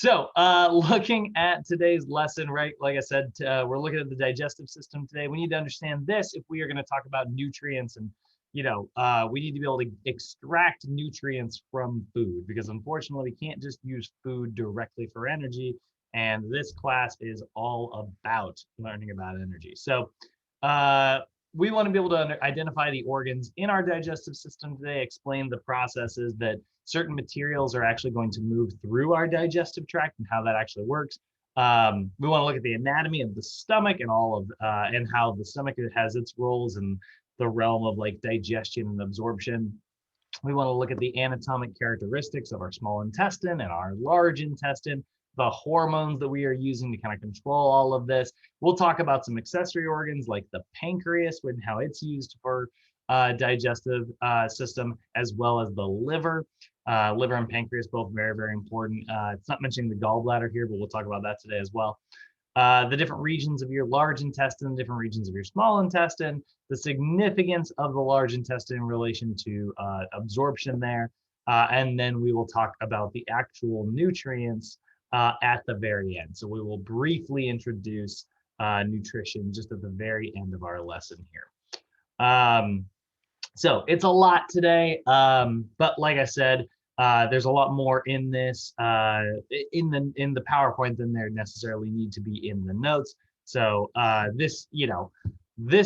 Looking at today's lesson, right? Like I said, we're looking at the digestive system today. We need to understand this if we are going to talk about nutrients and, we need to be able to extract nutrients from food because unfortunately we can't just use food directly for energy. And this class is all about learning about energy. Uh, we want to be able to identify the organs in our digestive system today, explain the processes that certain materials are actually going to move through our digestive tract and how that actually works. We want to look at the anatomy of the stomach and and how the stomach has its roles in the realm of like digestion and absorption. We want to look at the anatomic characteristics of our small intestine and our large intestine, the hormones that we are using to kind of control all of this. We'll talk about some accessory organs like the pancreas and how it's used for digestive system, as well as the liver. Liver and pancreas, both very, very important. It's not mentioning the gallbladder here, but we'll talk about that today as well. The different regions of your large intestine, different regions of your small intestine, the significance of the large intestine in relation to absorption there. And then we will talk about the actual nutrients at the very end. So we will briefly introduce nutrition just at the very end of our lesson here. So it's a lot today, but like I said, there's a lot more in this in the PowerPoint than there necessarily need to be in the notes. So this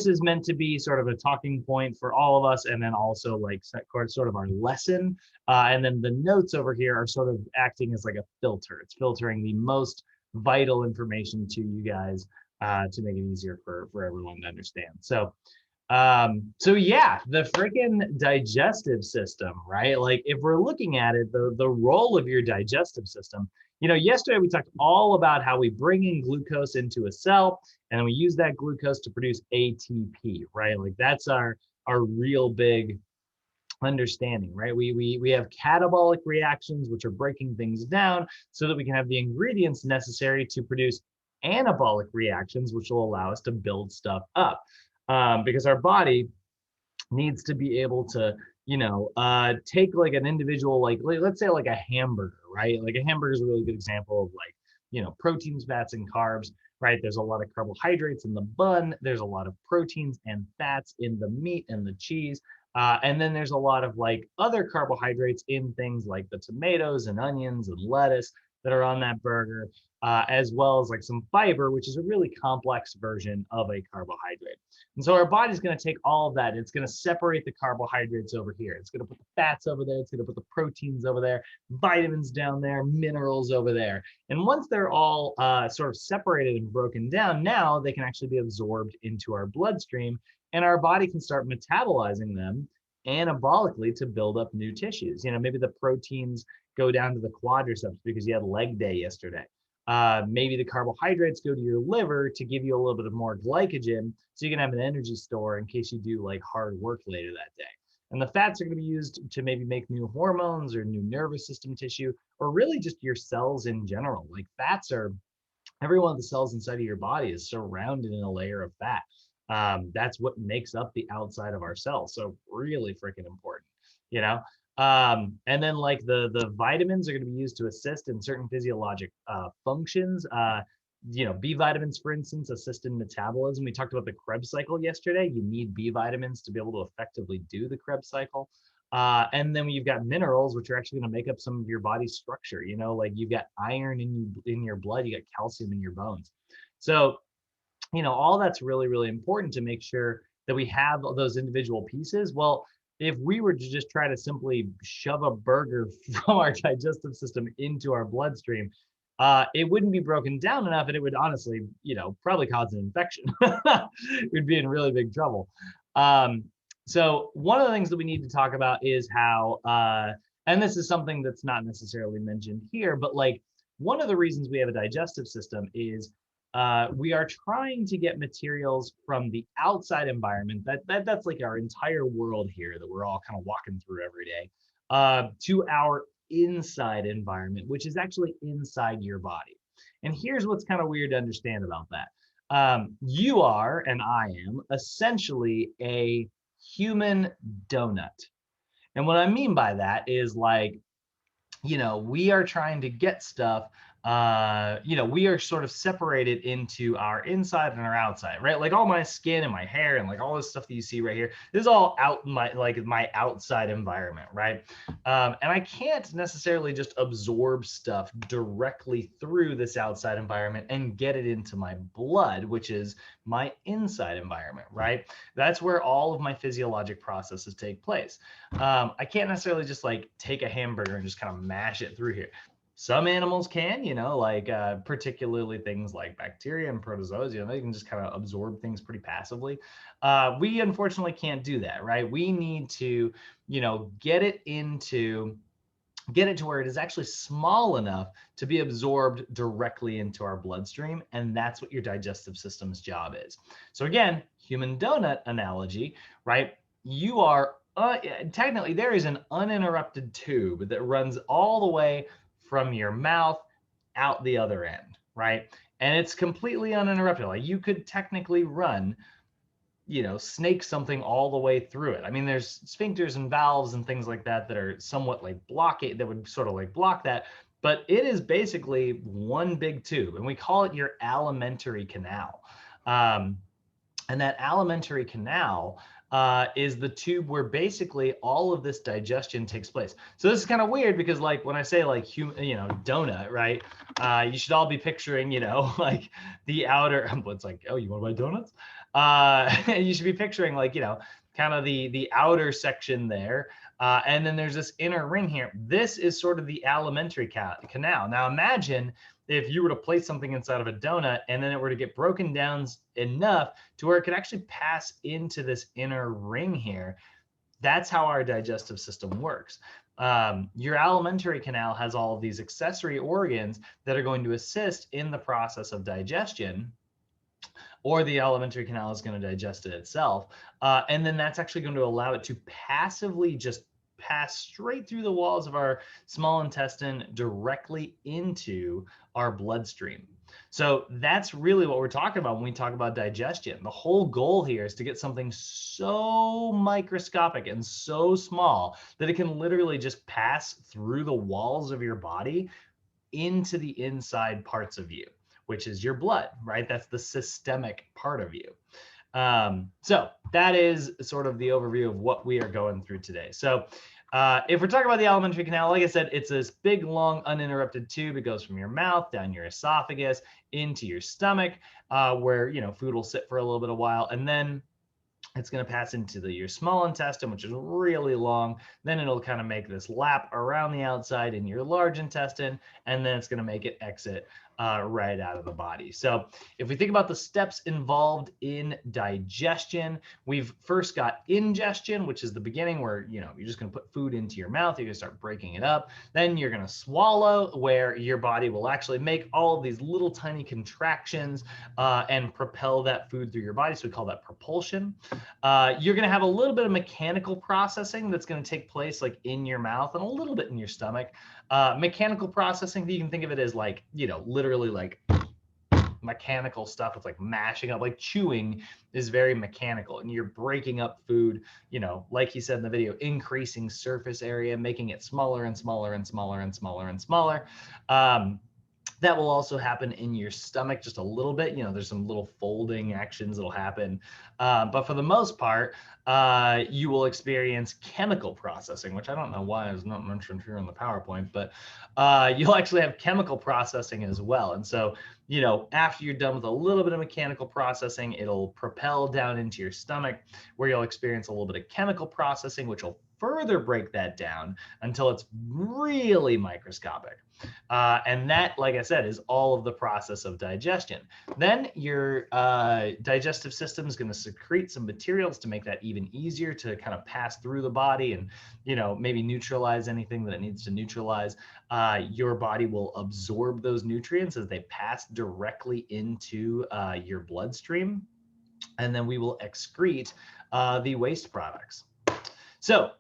is meant to be sort of a talking point for all of us, and then also like sort of our lesson. And then the notes over here are sort of acting as like a filter. It's filtering the most vital information to you guys to make it easier for everyone to understand. So yeah, the freaking digestive system, right? Like if we're looking at it, the role of your digestive system, yesterday we talked all about how we bring in glucose into a cell and we use that glucose to produce ATP, right? Like that's our real big understanding, right? We have catabolic reactions, which are breaking things down so that we can have the ingredients necessary to produce anabolic reactions, which will allow us to build stuff up. Because our body needs to be able to, take like an individual, like let's say like a hamburger, right? Like a hamburger is a really good example of like, proteins, fats, and carbs, right? There's a lot of carbohydrates in the bun. There's a lot of proteins and fats in the meat and the cheese. And then there's a lot of like other carbohydrates in things like the tomatoes and onions and lettuce that are on that burger, as well as like some fiber, which is a really complex version of a carbohydrate. And so our body's going to take all of that and it's going to separate the carbohydrates over here. It's going to put the fats over there. It's going to put the proteins over there, vitamins down there, minerals over there. And once they're all sort of separated and broken down, now they can actually be absorbed into our bloodstream and our body can start metabolizing them anabolically to build up new tissues. Maybe the proteins go down to the quadriceps because you had leg day yesterday. Maybe the carbohydrates go to your liver to give you a little bit of more glycogen so you can have an energy store in case you do like hard work later that day. And the fats are going to be used to maybe make new hormones or new nervous system tissue, or really just your cells in general. Like fats are, every one of the cells inside of your body is surrounded in a layer of fat. That's what makes up the outside of our cells. So really freaking important, and then like the vitamins are going to be used to assist in certain physiologic functions. B vitamins, for instance, assist in metabolism. We talked about the Krebs cycle yesterday. You need B vitamins to be able to effectively do the Krebs cycle. And then you've got minerals, which are actually going to make up some of your body's structure. Like you've got iron in your blood, you got calcium in your bones. So all that's really, really important to make sure that we have those individual pieces. Well, if we were to just try to simply shove a burger from our digestive system into our bloodstream, it wouldn't be broken down enough, and it would honestly, probably cause an infection. We'd be in really big trouble. So one of the things that we need to talk about is how, and this is something that's not necessarily mentioned here, but like one of the reasons we have a digestive system is we are trying to get materials from the outside environment, that's like our entire world here that we're all kind of walking through every day, to our inside environment, which is actually inside your body. And here's what's kind of weird to understand about that. You are, and I am, essentially a human donut. And what I mean by that is like, we are trying to get stuff we are sort of separated into our inside and our outside, right? Like all my skin and my hair and like all this stuff that you see right here, this is all out in my outside environment, right? And I can't necessarily just absorb stuff directly through this outside environment and get it into my blood, which is my inside environment, right? That's where all of my physiologic processes take place. I can't necessarily just like take a hamburger and just kind of mash it through here. Some animals can, like particularly things like bacteria and protozoa, they can just kind of absorb things pretty passively. We unfortunately can't do that, right? We need to, get it to where it is actually small enough to be absorbed directly into our bloodstream. And that's what your digestive system's job is. So again, human donut analogy, right? You are technically, there is an uninterrupted tube that runs all the way from your mouth out the other end, right? And it's completely uninterrupted. Like you could technically run, snake something all the way through it. I mean, there's sphincters and valves and things like that that are somewhat like blockade, that would sort of like block that. But it is basically one big tube, and we call it your alimentary canal. And that alimentary canal is the tube where basically all of this digestion takes place. So this is kind of weird because like when I say like donut, right? You should all be picturing, like the outer, it's like, oh, you want to buy donuts? You should be picturing like, kind of the outer section there. And then there's this inner ring here. This is sort of the alimentary canal. Now imagine if you were to place something inside of a donut and then it were to get broken down enough to where it could actually pass into this inner ring here. That's how our digestive system works. Your alimentary canal has all of these accessory organs that are going to assist in the process of digestion, or the alimentary canal is going to digest it itself. And then that's actually going to allow it to passively just pass straight through the walls of our small intestine directly into our bloodstream. So that's really what we're talking about when we talk about digestion. The whole goal here is to get something so microscopic and so small that it can literally just pass through the walls of your body into the inside parts of you, which is your blood, right? That's the systemic part of you. So that is sort of the overview of what we are going through today. So if we're talking about the alimentary canal, like I said, it's this big, long, uninterrupted tube. It goes from your mouth down your esophagus into your stomach, where food will sit for a little bit of while, and then it's going to pass into your small intestine, which is really long. Then it'll kind of make this lap around the outside in your large intestine, and then it's going to make it exit right out of the body. So if we think about the steps involved in digestion, we've first got ingestion, which is the beginning where, you're just going to put food into your mouth. You're going to start breaking it up. Then you're going to swallow, where your body will actually make all of these little tiny contractions and propel that food through your body. So we call that propulsion. You're going to have a little bit of mechanical processing that's going to take place like in your mouth and a little bit in your stomach. Mechanical processing, you can think of it as like, literally like mechanical stuff. It's like mashing up, like chewing is very mechanical, and you're breaking up food, like he said in the video, increasing surface area, making it smaller and smaller and smaller and smaller and smaller. That will also happen in your stomach just a little bit. There's some little folding actions that'll happen. But for the most part, you will experience chemical processing, which I don't know why is not mentioned here in the PowerPoint, but you'll actually have chemical processing as well. And so, after you're done with a little bit of mechanical processing, it'll propel down into your stomach, where you'll experience a little bit of chemical processing, which will further break that down until it's really microscopic. And that, like I said, is all of the process of digestion. Then your digestive system is going to secrete some materials to make that even easier to kind of pass through the body and, maybe neutralize anything that it needs to neutralize. Your body will absorb those nutrients as they pass directly into your bloodstream. And then we will excrete the waste products. So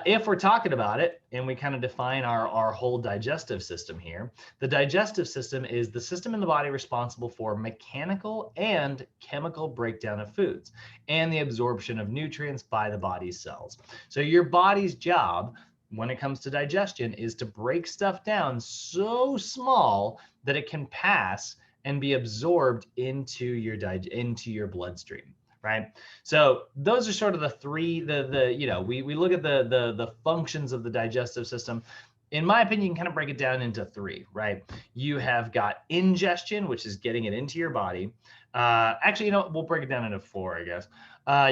if we're talking about it and we kind of define our whole digestive system here, the digestive system is the system in the body responsible for mechanical and chemical breakdown of foods and the absorption of nutrients by the body's cells. So your body's job, when it comes to digestion is to break stuff down so small that it can pass and be absorbed into your bloodstream, right? So those are sort of the three, we look at the functions of the digestive system. In my opinion, you can kind of break it down into three, right? You have got ingestion, which is getting it into your body. Actually, we'll break it down into four, I guess.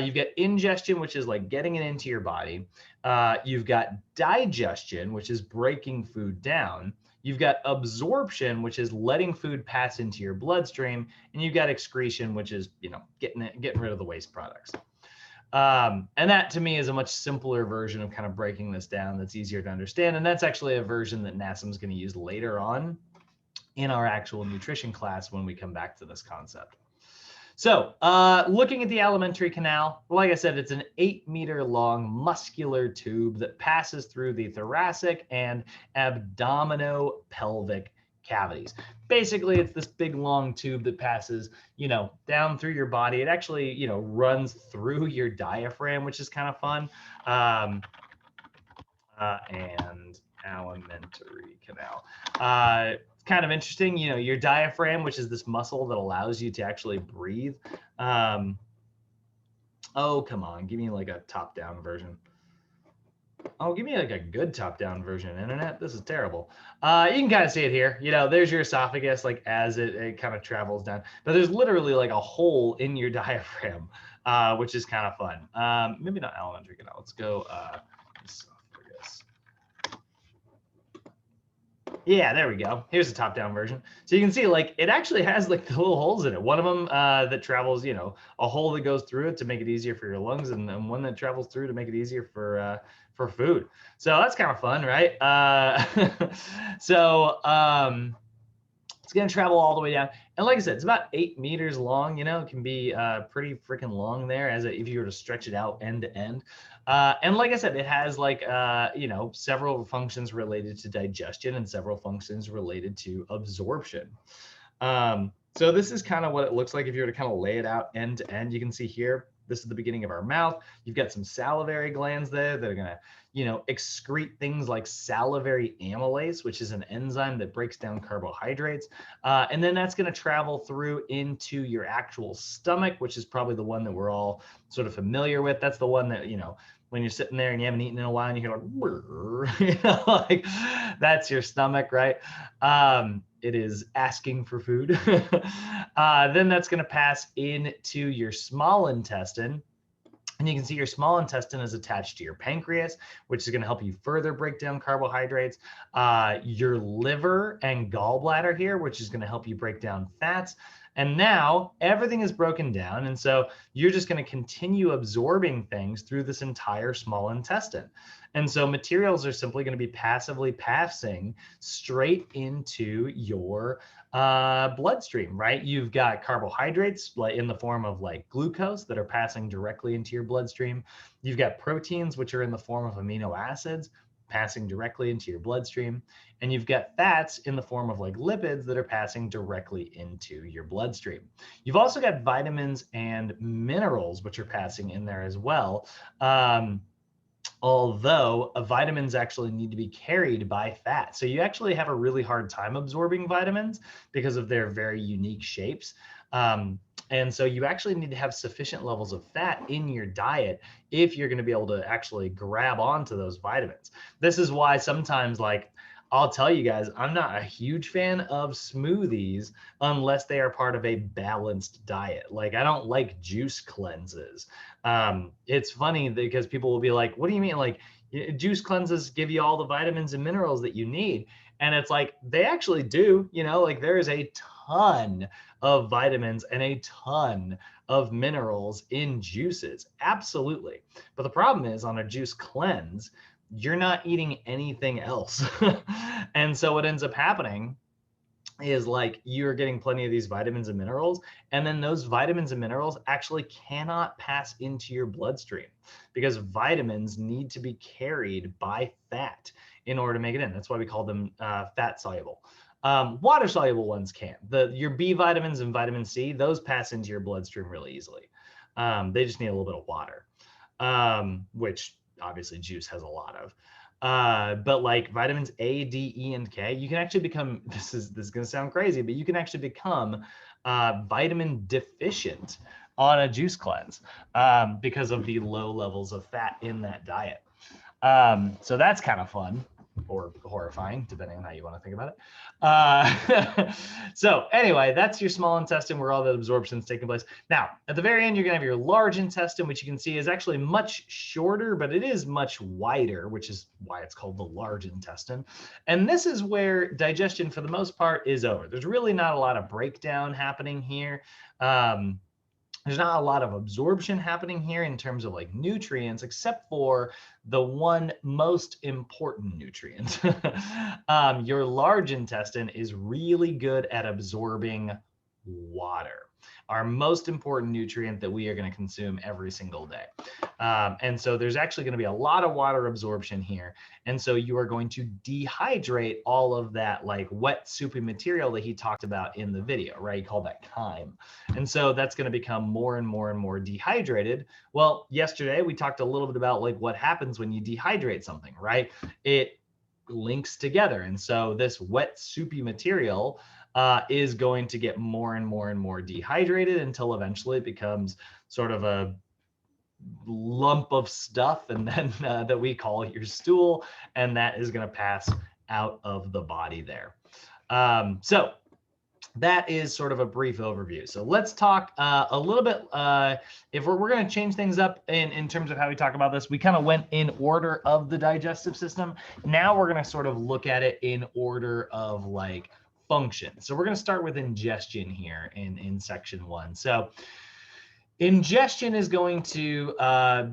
You've got ingestion, which is like getting it into your body. You've got digestion, which is breaking food down. You've got absorption, which is letting food pass into your bloodstream, and you've got excretion, which is getting rid of the waste products. And that to me is a much simpler version of kind of breaking this down that's easier to understand. And that's actually a version that NASM's going to use later on in our actual nutrition class when we come back to this concept. So looking at the alimentary canal, like I said, it's an 8-meter long muscular tube that passes through the thoracic and abdominopelvic cavities. Basically, it's this big long tube that passes, down through your body. It actually, runs through your diaphragm, which is kind of fun. And alimentary canal. It's kind of interesting, your diaphragm, which is this muscle that allows you to actually breathe. Oh, come on, give me like a top-down version. Oh, give me like a good top-down version, internet. This is terrible. You can kind of see it here. There's your esophagus, like as it kind of travels down. But there's literally like a hole in your diaphragm, which is kind of fun. Maybe not alimentary canal. Let's go esophagus. Yeah, there we go. Here's the top-down version. So you can see, like, it actually has like the little holes in it. One of them that travels, a hole that goes through it to make it easier for your lungs, and then one that travels through to make it easier for food. So that's kind of fun, right? It's going to travel all the way down. And like I said, it's about 8 meters long. It can be pretty freaking long there if you were to stretch it out end to end. And like I said, it has like, several functions related to digestion and several functions related to absorption. So this is kind of what it looks like if you were to kind of lay it out end to end. You can see here, this is the beginning of our mouth. You've got some salivary glands there that are going to, excrete things like salivary amylase, which is an enzyme that breaks down carbohydrates. And then that's going to travel through into your actual stomach, which is probably the one that we're all sort of familiar with. That's the one that, when you're sitting there and you haven't eaten in a while and you hear like, like that's your stomach, right? It is asking for food. Then that's going to pass into your small intestine. And you can see your small intestine is attached to your pancreas, which is going to help you further break down carbohydrates. Your liver and gallbladder here, which is going to help you break down fats. And now everything is broken down. And so you're just going to continue absorbing things through this entire small intestine. And so materials are simply going to be passively passing straight into your bloodstream, right? You've got carbohydrates in the form of like glucose that are passing directly into your bloodstream. You've got proteins, which are in the form of amino acids passing directly into your bloodstream. And you've got fats in the form of like lipids that are passing directly into your bloodstream. You've also got vitamins and minerals, which are passing in there as well. Although vitamins actually need to be carried by fat. So you actually have a really hard time absorbing vitamins because of their very unique shapes. And so you actually need to have sufficient levels of fat in your diet if you're going to be able to actually grab onto those vitamins. This is why sometimes, like, I'll tell you guys, I'm not a huge fan of smoothies unless they are part of a balanced diet. Like, I don't like juice cleanses. It's funny because people will be like, what do you mean? Like, juice cleanses give you all the vitamins and minerals that you need. And it's like, they actually do, like there is a ton of vitamins and a ton of minerals in juices. Absolutely. But the problem is on a juice cleanse, you're not eating anything else. And so what ends up happening is like you're getting plenty of these vitamins and minerals, and then those vitamins and minerals actually cannot pass into your bloodstream because vitamins need to be carried by fat in order to make it in. That's why we call them fat soluble. Water soluble ones can. Your B vitamins and vitamin C, those pass into your bloodstream really easily. They just need a little bit of water, which obviously juice has a lot of. But like vitamins A, D, E, and K, you can actually become, this is going to sound crazy, but you can actually become vitamin deficient on a juice cleanse because of the low levels of fat in that diet. So that's kind of fun or horrifying, depending on how you want to think about it. So anyway, that's your small intestine where all the absorption is taking place. Now, at the very end, you're going to have your large intestine, which you can see is actually much shorter, but it is much wider, which is why it's called the large intestine. And this is where digestion, for the most part, is over. There's really not a lot of breakdown happening here. There's not a lot of absorption happening here in terms of like nutrients, except for the one most important nutrient. Your large intestine is really good at absorbing water, our most important nutrient that we are going to consume every single day. And so there's actually going to be a lot of water absorption here. And so you are going to dehydrate all of that like wet soupy material that he talked about in the video, right? He called that chyme. And so that's going to become more and more and more dehydrated. Well, yesterday we talked a little bit about like what happens when you dehydrate something, right? It links together. And so this wet soupy material is going to get more and more and more dehydrated until eventually it becomes sort of a lump of stuff, and then that we call your stool, and that is going to pass out of the body there. So that is sort of a brief overview. So let's talk a little bit, if we're going to change things up in terms of how we talk about this. We kind of went in order of the digestive system. Now we're going to sort of look at it in order of like function. So we're going to start with ingestion here in section 1. So ingestion is going to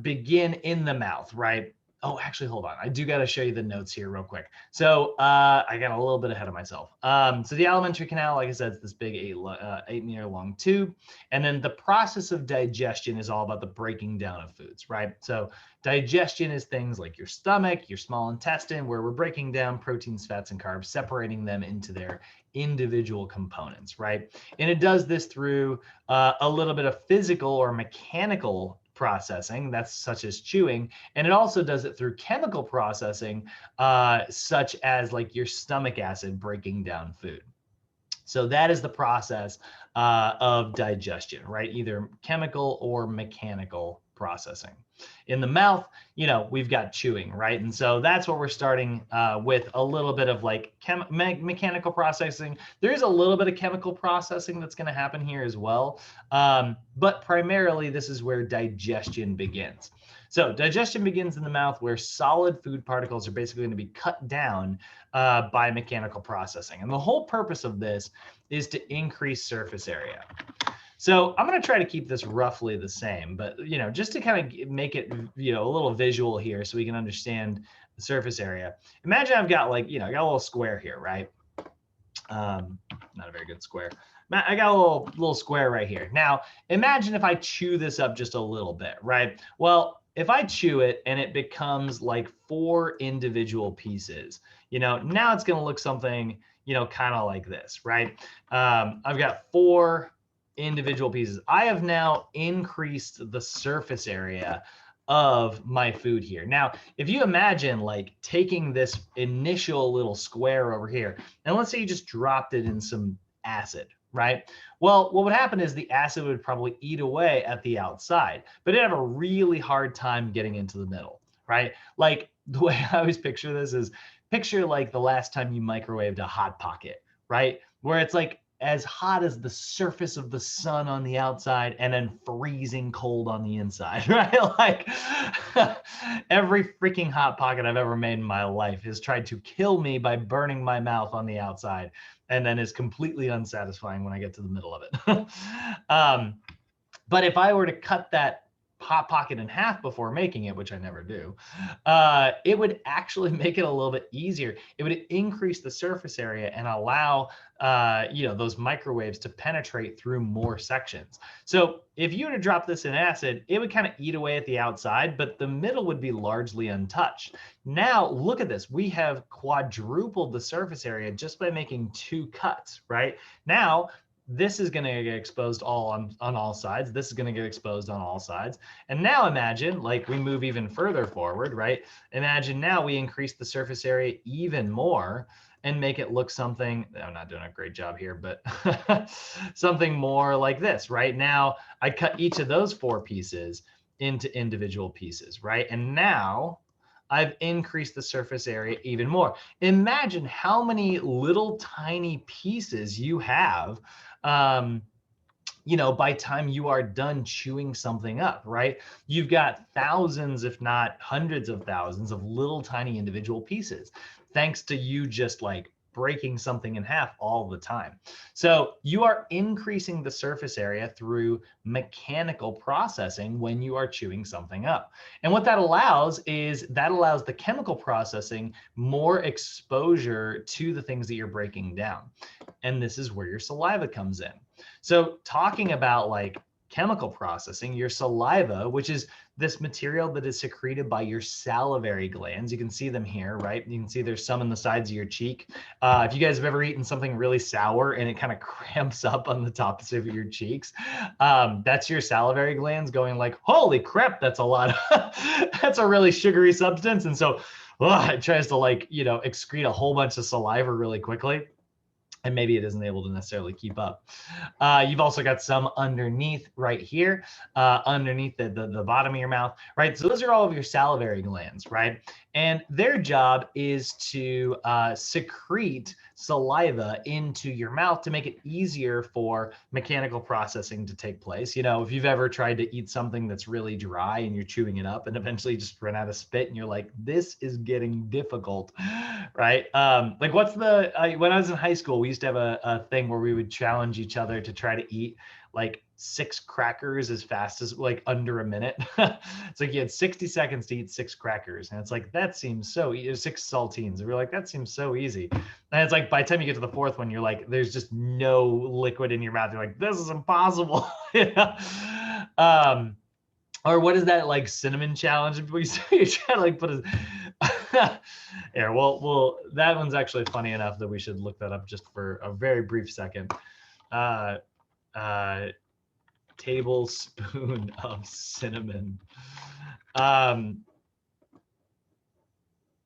begin in the mouth, right? Oh, actually, hold on. I do got to show you the notes here real quick. So I got a little bit ahead of myself. So the alimentary canal, like I said, is this big 8-meter long tube. And then the process of digestion is all about the breaking down of foods, right? So digestion is things like your stomach, your small intestine, where we're breaking down proteins, fats, and carbs, separating them into their individual components, right? And it does this through a little bit of physical or mechanical processing, that's such as chewing, and it also does it through chemical processing, such as like your stomach acid breaking down food. So that is the process of digestion, right? Either chemical or mechanical processing. In the mouth, you know, we've got chewing, right? And so that's what we're starting with, a little bit of like mechanical processing. There is a little bit of chemical processing that's going to happen here as well. But primarily, this is where digestion begins. So digestion begins in the mouth, where solid food particles are basically going to be cut down by mechanical processing. And the whole purpose of this is to increase surface area. So I'm going to try to keep this roughly the same, but, you know, just to kind of make it, you know, a little visual here so we can understand the surface area. Imagine I've got like, you know, I got a little square here, right? Not a very good square. I got a little square right here. Now, imagine if I chew this up just a little bit, right? Well, if I chew it and it becomes like 4 individual pieces, you know, now it's going to look something, you know, kind of like this, right? I've got 4 individual pieces. I have now increased the surface area of my food here. Now, if you imagine like taking this initial little square over here, and let's say you just dropped it in some acid, right? Well, what would happen is the acid would probably eat away at the outside, but it'd have a really hard time getting into the middle, right? Like the way I always picture this is, picture like the last time you microwaved a Hot Pocket, right? Where it's like as hot as the surface of the sun on the outside and then freezing cold on the inside, right? Like every freaking Hot Pocket I've ever made in my life has tried to kill me by burning my mouth on the outside, and then is completely unsatisfying when I get to the middle of it. But if I were to cut that Hot Pocket in half before making it, which I never do, it would actually make it a little bit easier. It would increase the surface area and allow you know, those microwaves to penetrate through more sections. So if you were to drop this in acid, it would kind of eat away at the outside, but the middle would be largely untouched. Now look at this. We have quadrupled the surface area just by making 2 cuts, right? Now this is going to get exposed on all sides. This is going to get exposed on all sides. And now imagine, like, we move even further forward, right? Imagine now we increase the surface area even more and make it look something, I'm not doing a great job here, but something more like this. Right now, I cut each of those 4 pieces into individual pieces, right? And now I've increased the surface area even more. Imagine how many little tiny pieces you have, by time you are done chewing something up, right? You've got thousands, if not hundreds of thousands of little tiny individual pieces, thanks to you just like breaking something in half all the time. So you are increasing the surface area through mechanical processing when you are chewing something up. And what that allows is the chemical processing more exposure to the things that you're breaking down. And this is where your saliva comes in. So talking about like chemical processing, your saliva, which is this material that is secreted by your salivary glands. You can see them here, right? You can see there's some in the sides of your cheek. If you guys have ever eaten something really sour and it kind of cramps up on the tops of your cheeks, that's your salivary glands going like, holy crap, that's a lot. That's a really sugary substance. And so it tries to excrete a whole bunch of saliva really quickly. And maybe it isn't able to necessarily keep up. You've also got some underneath right here, underneath the bottom of your mouth, right? So those are all of your salivary glands, right? And their job is to secrete saliva into your mouth to make it easier for mechanical processing to take place. If you've ever tried to eat something that's really dry and you're chewing it up and eventually just run out of spit and you're like, this is getting difficult, right? When I was in high school, we used to have a thing where we would challenge each other to try to eat like 6 crackers as fast as like under a minute. It's like you had 60 seconds to eat 6 crackers. And it's like, that seems so easy. 6 saltines. And we're like, that seems so easy. And it's like, by the time you get to the 4th one, you're like, there's just no liquid in your mouth. You're like, this is impossible. Or what is that, like, cinnamon challenge? You try to like put a here, well, that one's actually funny enough that we should look that up just for a very brief second. Tablespoon of cinnamon.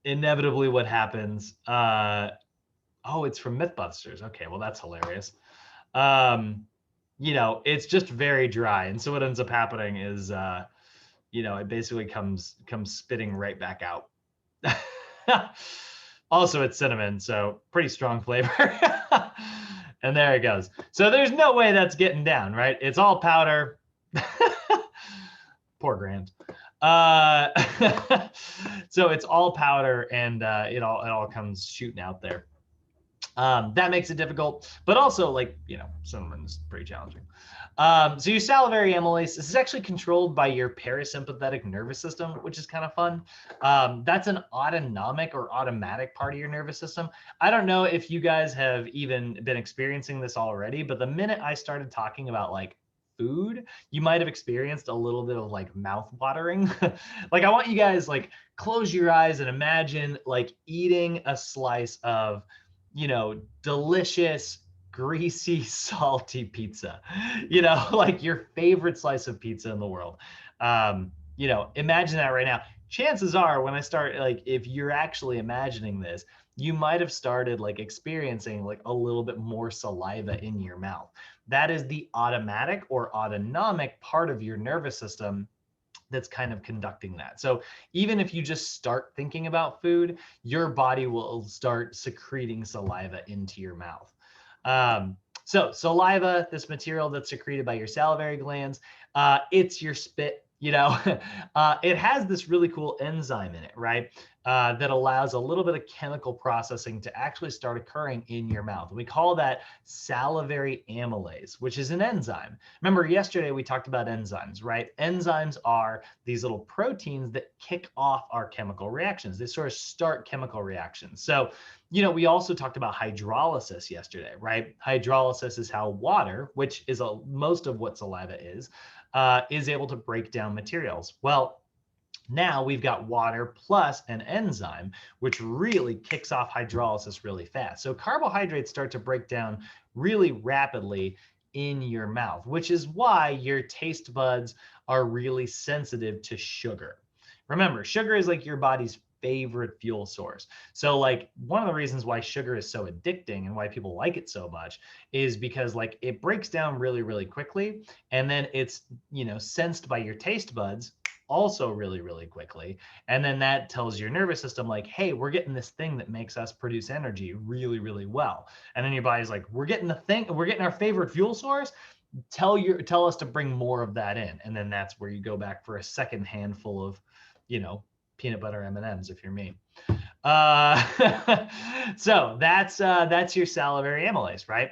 Inevitably what happens, it's from Mythbusters. Okay, well, that's hilarious. It's just very dry. And so what ends up happening is, it basically comes spitting right back out. Also, it's cinnamon, so pretty strong flavor. And there it goes. So there's no way that's getting down, right? It's all powder. Poor Grant. So it's all powder, and it all comes shooting out there. That makes it difficult, but also cinnamon is pretty challenging. So your salivary amylase, this is actually controlled by your parasympathetic nervous system, which is kind of fun. That's an autonomic or automatic part of your nervous system. I don't know if you guys have even been experiencing this already, but the minute I started talking about like food, you might have experienced a little bit of like mouth watering. I want you guys close your eyes and imagine eating a slice of delicious, greasy, salty pizza, your favorite slice of pizza in the world. Imagine that right now. Chances are when I start, if you're actually imagining this, you might have started experiencing a little bit more saliva in your mouth. That is the automatic or autonomic part of your nervous system that's kind of conducting that. So even if you just start thinking about food, your body will start secreting saliva into your mouth. So saliva, this material that's secreted by your salivary glands, it's your spit. It has this really cool enzyme in it, right? That allows a little bit of chemical processing to actually start occurring in your mouth. And we call that salivary amylase, which is an enzyme. Remember, yesterday we talked about enzymes, right? Enzymes are these little proteins that kick off our chemical reactions. They sort of start chemical reactions. So, we also talked about hydrolysis yesterday, right? Hydrolysis is how water, which is most of what saliva is able to break down materials. Well, Now we've got water plus an enzyme, which really kicks off hydrolysis really fast. So carbohydrates start to break down really rapidly in your mouth, which is why your taste buds are really sensitive to sugar. Remember, sugar is like your body's favorite fuel source. So like one of the reasons why sugar is so addicting and why people like it so much is because like it breaks down really, really quickly. And then it's, sensed by your taste buds also really, really quickly. And then that tells your nervous system like, hey, we're getting this thing that makes us produce energy really, really well. And then your body's like, we're getting our favorite fuel source. Tell us to bring more of that in. And then that's where you go back for a second handful of, peanut butter M&Ms if you're me. So that's your salivary amylase, right?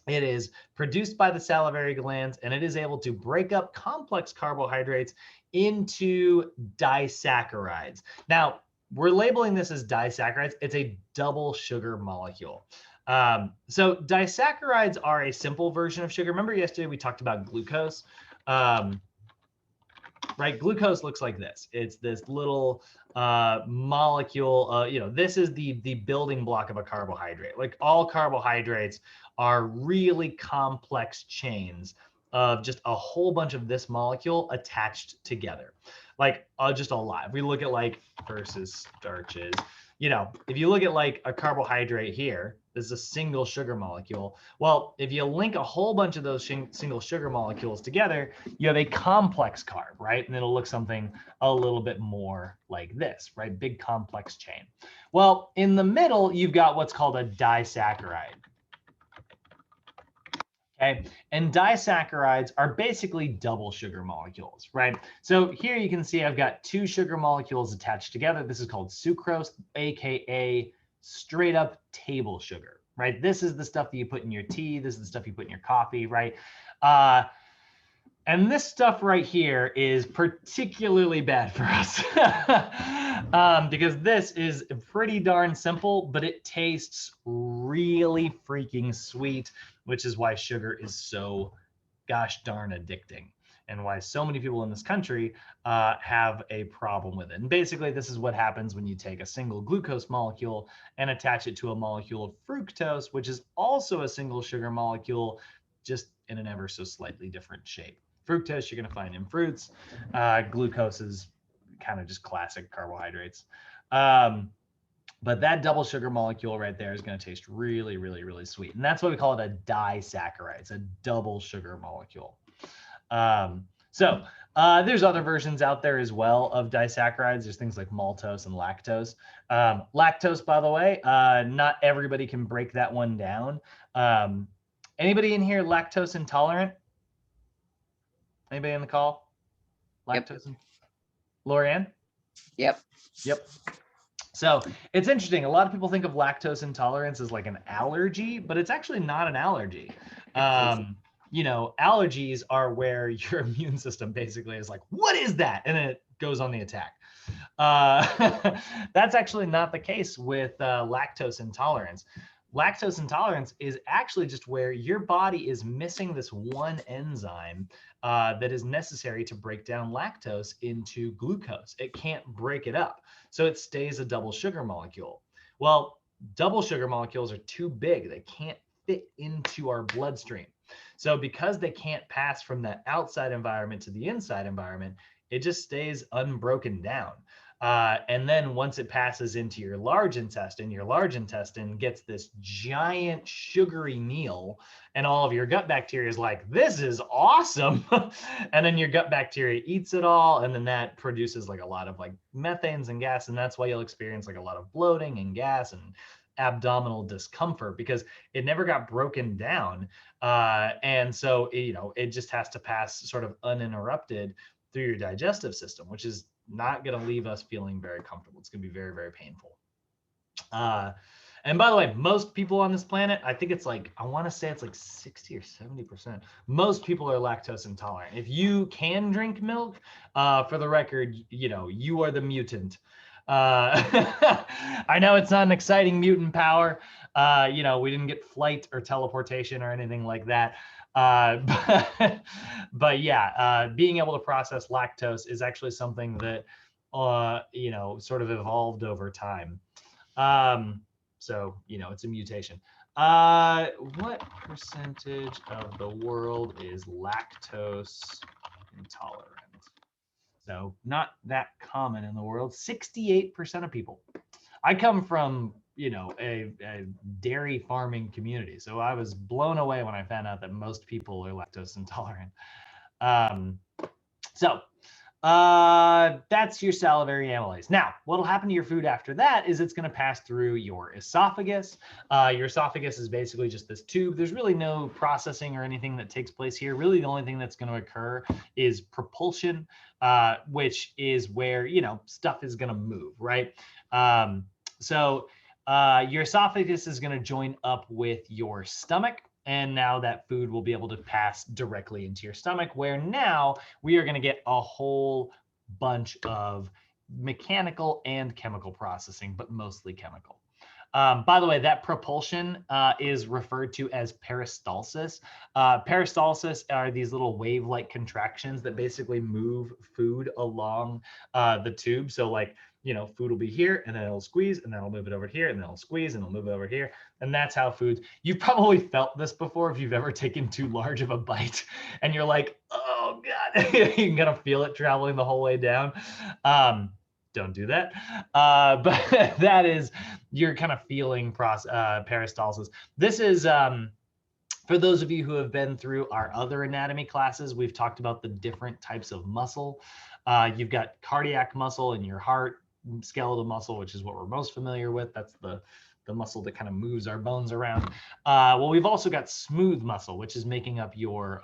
It is produced by the salivary glands, and it is able to break up complex carbohydrates into disaccharides. Now, we're labeling this as disaccharides. It's a double sugar molecule. So disaccharides are a simple version of sugar. Remember yesterday we talked about glucose? Right, glucose looks like this. It's this little molecule. This is the building block of a carbohydrate. Like all carbohydrates are really complex chains of just a whole bunch of this molecule attached together, like just a lot. If we look at like versus starches, if you look at like a carbohydrate here, this is a single sugar molecule. Well, if you link a whole bunch of those single sugar molecules together, you have a complex carb, right? And it'll look something a little bit more like this, right? Big complex chain. Well, in the middle, you've got what's called a disaccharide. Okay, and disaccharides are basically double sugar molecules, right? So here you can see I've got two sugar molecules attached together. This is called sucrose, AKA straight up table sugar, right? This is the stuff that you put in your tea. This is the stuff you put in your coffee, right? And this stuff right here is particularly bad for us because this is pretty darn simple, but it tastes really freaking sweet, which is why sugar is so gosh darn addicting and why so many people in this country have a problem with it. And basically, this is what happens when you take a single glucose molecule and attach it to a molecule of fructose, which is also a single sugar molecule, just in an ever so slightly different shape. Fructose you're going to find in fruits. Glucose is kind of just classic carbohydrates. But that double sugar molecule right there is going to taste really, really, really sweet. And that's why we call it a disaccharide. It's a double sugar molecule. So there's other versions out there as well of disaccharides. There's things like maltose and lactose. Lactose, by the way, not everybody can break that one down. Anybody in here lactose intolerant? Anybody on the call? Lactose? Yep. Lorianne? Yep. Yep. So it's interesting. A lot of people think of lactose intolerance as like an allergy, but it's actually not an allergy. Allergies are where your immune system basically is like, what is that? And then it goes on the attack. That's actually not the case with lactose intolerance. Lactose intolerance is actually just where your body is missing this one enzyme that is necessary to break down lactose into glucose. It can't break it up, so it stays a double sugar molecule. Well, double sugar molecules are too big. They can't fit into our bloodstream. So because they can't pass from that outside environment to the inside environment, it just stays unbroken down. And then once it passes into your large intestine gets this giant sugary meal, and all of your gut bacteria is like, this is awesome. And then your gut bacteria eats it all, and then that produces like a lot of like methanes and gas, and that's why you'll experience like a lot of bloating and gas and abdominal discomfort because it never got broken down. And so, it just has to pass sort of uninterrupted through your digestive system, which is not going to leave us feeling very comfortable. It's going to be very, very painful. And by the way, most people on this planet, I think it's like, I want to say it's like 60 or 70%. Most people are lactose intolerant. If you can drink milk, for the record, you are the mutant. I know it's not an exciting mutant power. We didn't get flight or teleportation or anything like that. But yeah, being able to process lactose is actually something that you know, sort of evolved over time. So, you know, it's a mutation. What percentage of the world is lactose intolerant? So not that common in the world. 68% of people. I come from, you know, a dairy farming community, so I was blown away when I found out that most people are lactose intolerant. Um, so that's your salivary amylase. Now, what'll happen to your food after that is it's going to pass through your esophagus. Your esophagus is basically just this tube. There's really no processing or anything that takes place here. Really, the only thing that's going to occur is propulsion, which is where, you know, stuff is going to move, right? So your esophagus is going to join up with your stomach. And now that food will be able to pass directly into your stomach, where now we are going to get a whole bunch of mechanical and chemical processing, but mostly chemical. By the way, that propulsion is referred to as peristalsis. Peristalsis are these little wave-like contractions that basically move food along the tube. So like, you know, food will be here and then it'll squeeze and then I'll move it over here and then it'll squeeze and it'll move it over here. And that's how food, you've probably felt this before if you've ever taken too large of a bite and you're like, oh God, you can kind of feel it traveling the whole way down. Don't do that. But that is, you're kind of feeling peristalsis. This is, for those of you who have been through our other anatomy classes, we've talked about the different types of muscle. You've got cardiac muscle in your heart, skeletal muscle, which is what we're most familiar with. That's the muscle that kind of moves our bones around. Well, we've also got smooth muscle, which is making up your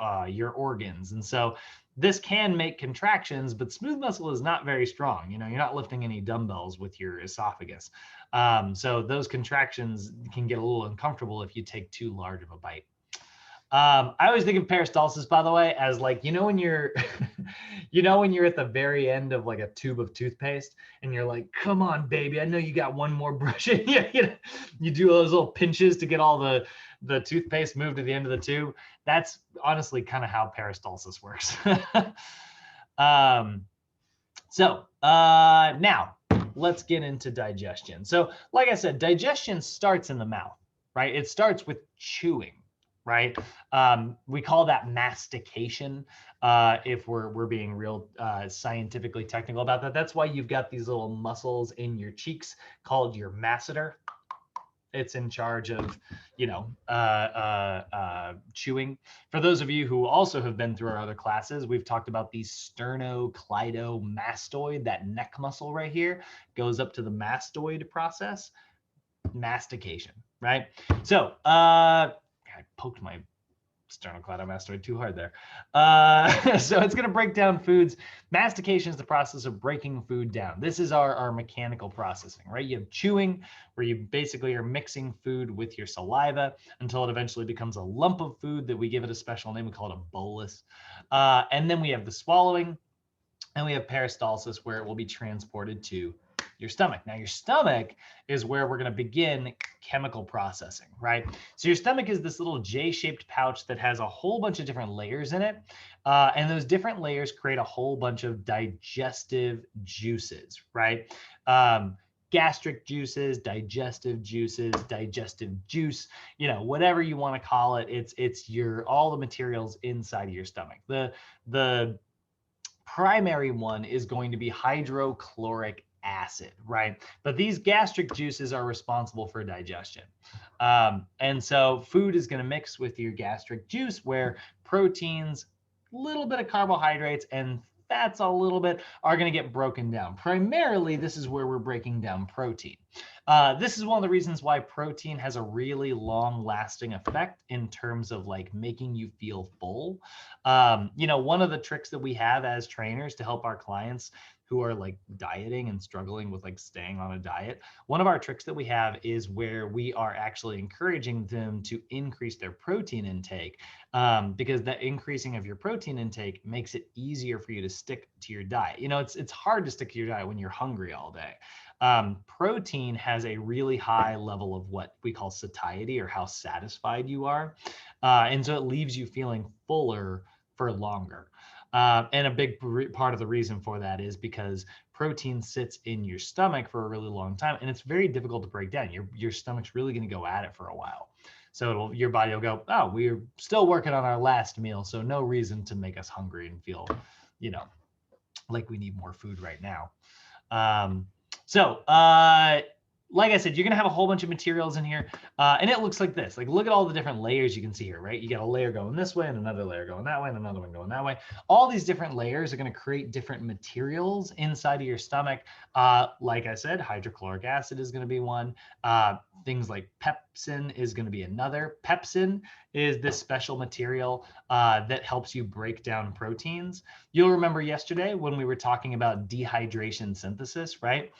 organs. And so this can make contractions, but smooth muscle is not very strong. You know, you're not lifting any dumbbells with your esophagus. So those contractions can get a little uncomfortable if you take too large of a bite. I always think of peristalsis, by the way, as like, you know, when you're, you know, when you're at the very end of like a tube of toothpaste and you're like, come on, baby, I know you got one more brush in you. You do those little pinches to get all the toothpaste moved to the end of the tube. That's honestly kind of how peristalsis works. Now let's get into digestion. So like I said, digestion starts in the mouth, right? It starts with chewing. Right? We call that mastication if we're being real scientifically technical about that. That's why you've got these little muscles in your cheeks called your masseter. It's in charge of, you know, chewing. For those of you who also have been through our other classes, we've talked about the sternocleidomastoid, that neck muscle right here, goes up to the mastoid process, mastication, right? So, I poked my sternocleidomastoid too hard there. So it's going to break down foods. Mastication is the process of breaking food down. This is our mechanical processing, right? You have chewing, where you basically are mixing food with your saliva until it eventually becomes a lump of food that we give it a special name. We call it a bolus. And then we have the swallowing, and we have peristalsis, where it will be transported to your stomach. Now, your stomach is where we're going to begin chemical processing, right? So your stomach is this little J-shaped pouch that has a whole bunch of different layers in it. And those different layers create a whole bunch of digestive juices, right? Gastric juices, digestive juice, you know, whatever you want to call it. It's all the materials inside of your stomach. The primary one is going to be hydrochloric acid, right? But these gastric juices are responsible for digestion. And so food is going to mix with your gastric juice, where proteins, a little bit of carbohydrates, and fats a little bit are going to get broken down. Primarily, this is where we're breaking down protein. This is one of the reasons why protein has a really long-lasting effect in terms of like making you feel full. You know, one of the tricks that we have as trainers to help our clients who are like dieting and struggling with like staying on a diet, one of our tricks that we have is where we are actually encouraging them to increase their protein intake, because that increasing of your protein intake makes it easier for you to stick to your diet. You know, it's hard to stick to your diet when you're hungry all day. Protein has a really high level of what we call satiety, or how satisfied you are. And so it leaves you feeling fuller for longer. And a big part of the reason for that is because protein sits in your stomach for a really long time, and it's very difficult to break down. Your stomach's really going to go at it for a while. So your body will go, oh, we're still working on our last meal, so no reason to make us hungry and feel, you know, like we need more food right now. Like I said, you're gonna have a whole bunch of materials in here, and it looks like this. Like, look at all the different layers you can see here, right? You got a layer going this way, and another layer going that way, and another one going that way. All these different layers are gonna create different materials inside of your stomach. Like I said, hydrochloric acid is gonna be one. Things like pepsin is gonna be another. Pepsin is this special material that helps you break down proteins. You'll remember yesterday when we were talking about dehydration synthesis, right?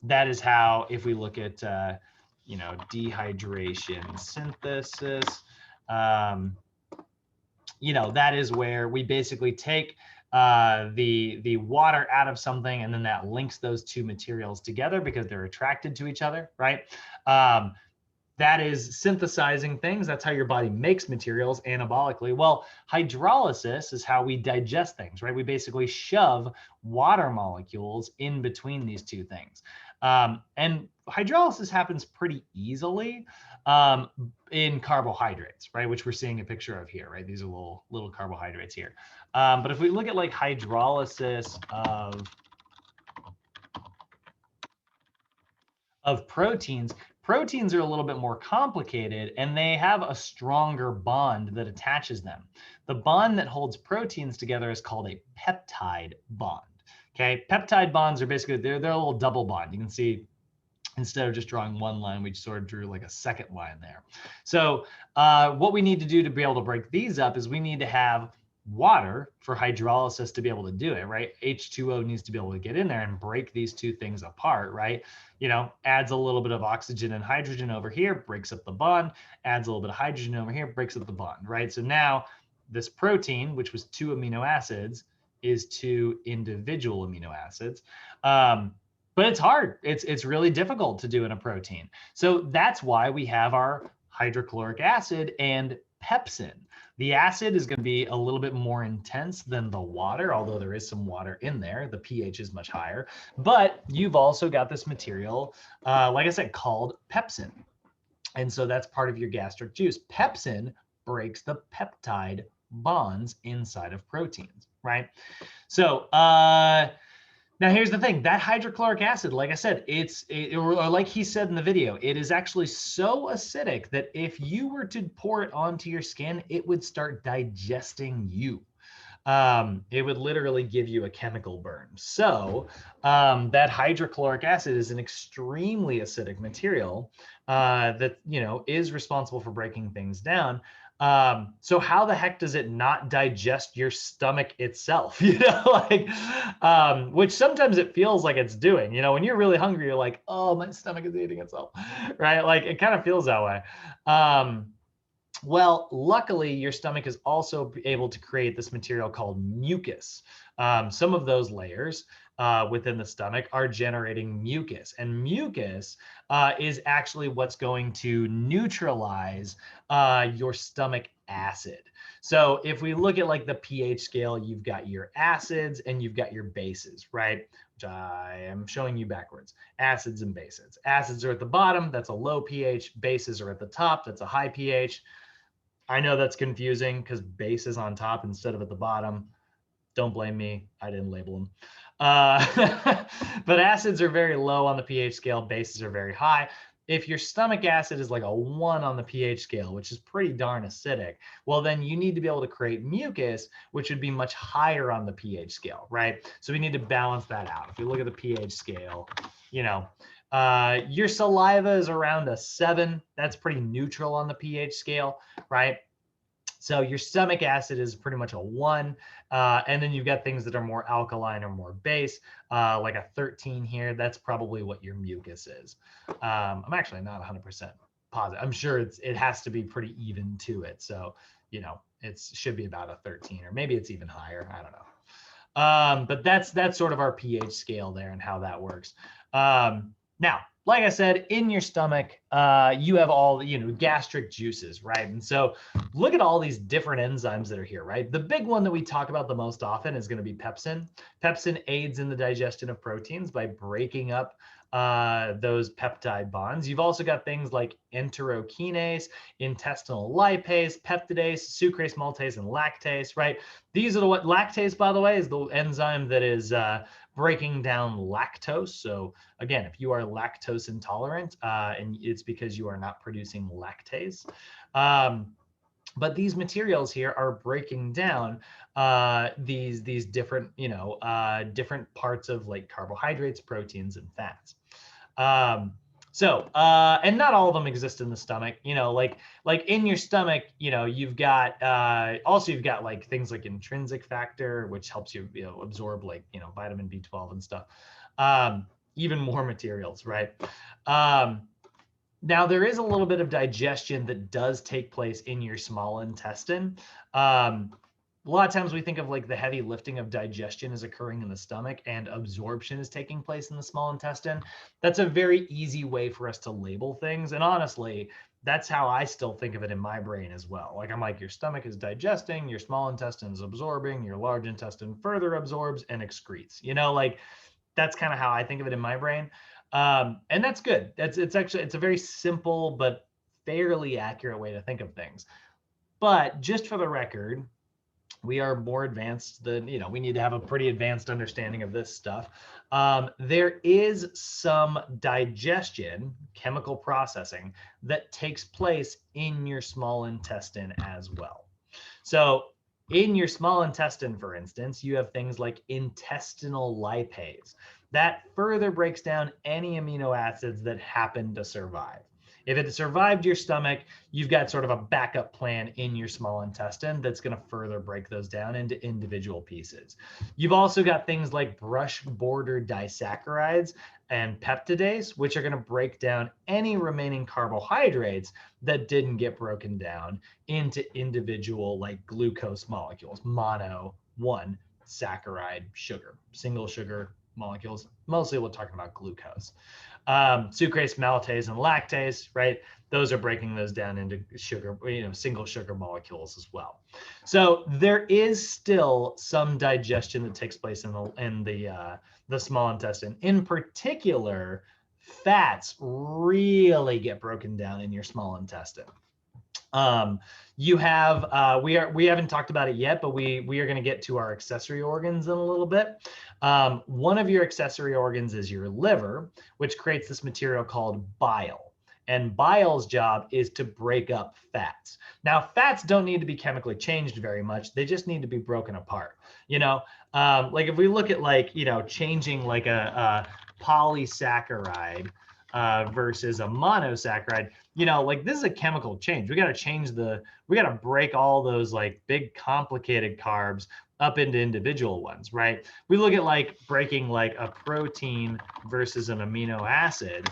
That is how, if we look at, dehydration synthesis, that is where we basically take the water out of something, and then that links those two materials together because they're attracted to each other, right? That is synthesizing things. That's how your body makes materials anabolically. Well, hydrolysis is how we digest things, right? We basically shove water molecules in between these two things. And hydrolysis happens pretty easily in carbohydrates, right? Which we're seeing a picture of here, right? These are little carbohydrates here. But if we look at like hydrolysis of proteins, proteins are a little bit more complicated, and they have a stronger bond that attaches them. The bond that holds proteins together is called a peptide bond. Okay, peptide bonds are basically, they're a little double bond. You can see, instead of just drawing one line, we sort of drew like a second line there. So what we need to do to be able to break these up is we need to have water for hydrolysis to be able to do it, right? H2O needs to be able to get in there and break these two things apart, right? Adds a little bit of oxygen and hydrogen over here, breaks up the bond, adds a little bit of hydrogen over here, breaks up the bond, right? So now this protein, which was 2 amino acids, is 2 individual amino acids. But it's hard. It's really difficult to do in a protein. So that's why we have our hydrochloric acid and pepsin. The acid is going to be a little bit more intense than the water, although there is some water in there. The pH is much higher. But you've also got this material, like I said, called pepsin. And so that's part of your gastric juice. Pepsin breaks the peptide bonds inside of proteins, right? So now here's the thing, that hydrochloric acid, like I said, or like he said in the video, it is actually so acidic that if you were to pour it onto your skin, it would start digesting you. It would literally give you a chemical burn. So that hydrochloric acid is an extremely acidic material that is responsible for breaking things down. So how the heck does it not digest your stomach itself? Which sometimes it feels like it's doing. When you're really hungry, you're like, oh, my stomach is eating itself, right? Like it kind of feels that way. Well, luckily, your stomach is also able to create this material called mucus. Some of those layers within the stomach are generating mucus, and mucus is actually what's going to neutralize your stomach acid. So if we look at like the pH scale, you've got your acids and you've got your bases, right? Which I am showing you backwards. Acids and bases. Acids are at the bottom, that's a low pH. Bases are at the top, that's a high pH. I know that's confusing because base is on top instead of at the bottom. Don't blame me, I didn't label them. But acids are very low on the pH scale, bases are very high. If your stomach acid is like a 1 on the pH scale, which is pretty darn acidic, well, then you need to be able to create mucus, which would be much higher on the pH scale, right? So we need to balance that out. If you look at the pH scale, your saliva is around a 7. That's pretty neutral on the pH scale, right? So your stomach acid is pretty much a 1. And then you've got things that are more alkaline or more base, like a 13 here. That's probably what your mucus is. I'm actually not 100% positive. I'm sure it has to be pretty even to it. So, it should be about a 13, or maybe it's even higher. I don't know. But that's sort of our pH scale there and how that works. Now, like I said, in your stomach, you have all, gastric juices, right? And so look at all these different enzymes that are here, right? The big one that we talk about the most often is going to be pepsin. Pepsin aids in the digestion of proteins by breaking up those peptide bonds. You've also got things like enterokinase, intestinal lipase, peptidase, sucrase, maltase, and lactase, right? These are lactase, by the way, is the enzyme that is breaking down lactose. So again, if you are lactose intolerant, and it's because you are not producing lactase. But these materials here are breaking down these different, different parts of like carbohydrates, proteins, and fats. And not all of them exist in the stomach, like in your stomach, you've got you've got like things like intrinsic factor, which helps you, absorb like, vitamin B12 and stuff. Even more materials, right? Now there is a little bit of digestion that does take place in your small intestine. A lot of times we think of like the heavy lifting of digestion is occurring in the stomach and absorption is taking place in the small intestine. That's a very easy way for us to label things. And honestly, that's how I still think of it in my brain as well. Like I'm like, your stomach is digesting, your small intestine is absorbing, your large intestine further absorbs and excretes, like that's kind of how I think of it in my brain. And that's good. It's a very simple, but fairly accurate way to think of things. But just for the record, we are more advanced than, we need to have a pretty advanced understanding of this stuff. There is some digestion, chemical processing that takes place in your small intestine as well. So in your small intestine, for instance, you have things like intestinal lipase that further breaks down any amino acids that happen to survive. If it survived your stomach, you've got sort of a backup plan in your small intestine that's going to further break those down into individual pieces. You've also got things like brush border disaccharides and peptidase, which are going to break down any remaining carbohydrates that didn't get broken down into individual like glucose molecules, mono, one, saccharide, sugar, single sugar molecules. Mostly we're talking about glucose. Sucrase, maltase, and lactase, right? Those are breaking those down into sugar, single sugar molecules as well. So there is still some digestion that takes place in the small intestine. In particular, fats really get broken down in your small intestine. You have we haven't talked about it yet, but we are going to get to our accessory organs in a little bit. One of your accessory organs is your liver, which creates this material called bile. And bile's job is to break up fats. Now, fats don't need to be chemically changed very much. They just need to be broken apart. Like if we look at like, changing like a polysaccharide versus a monosaccharide, like this is a chemical change. We got to break all those like big complicated carbs up into individual ones, right? We look at like breaking like a protein versus an amino acid,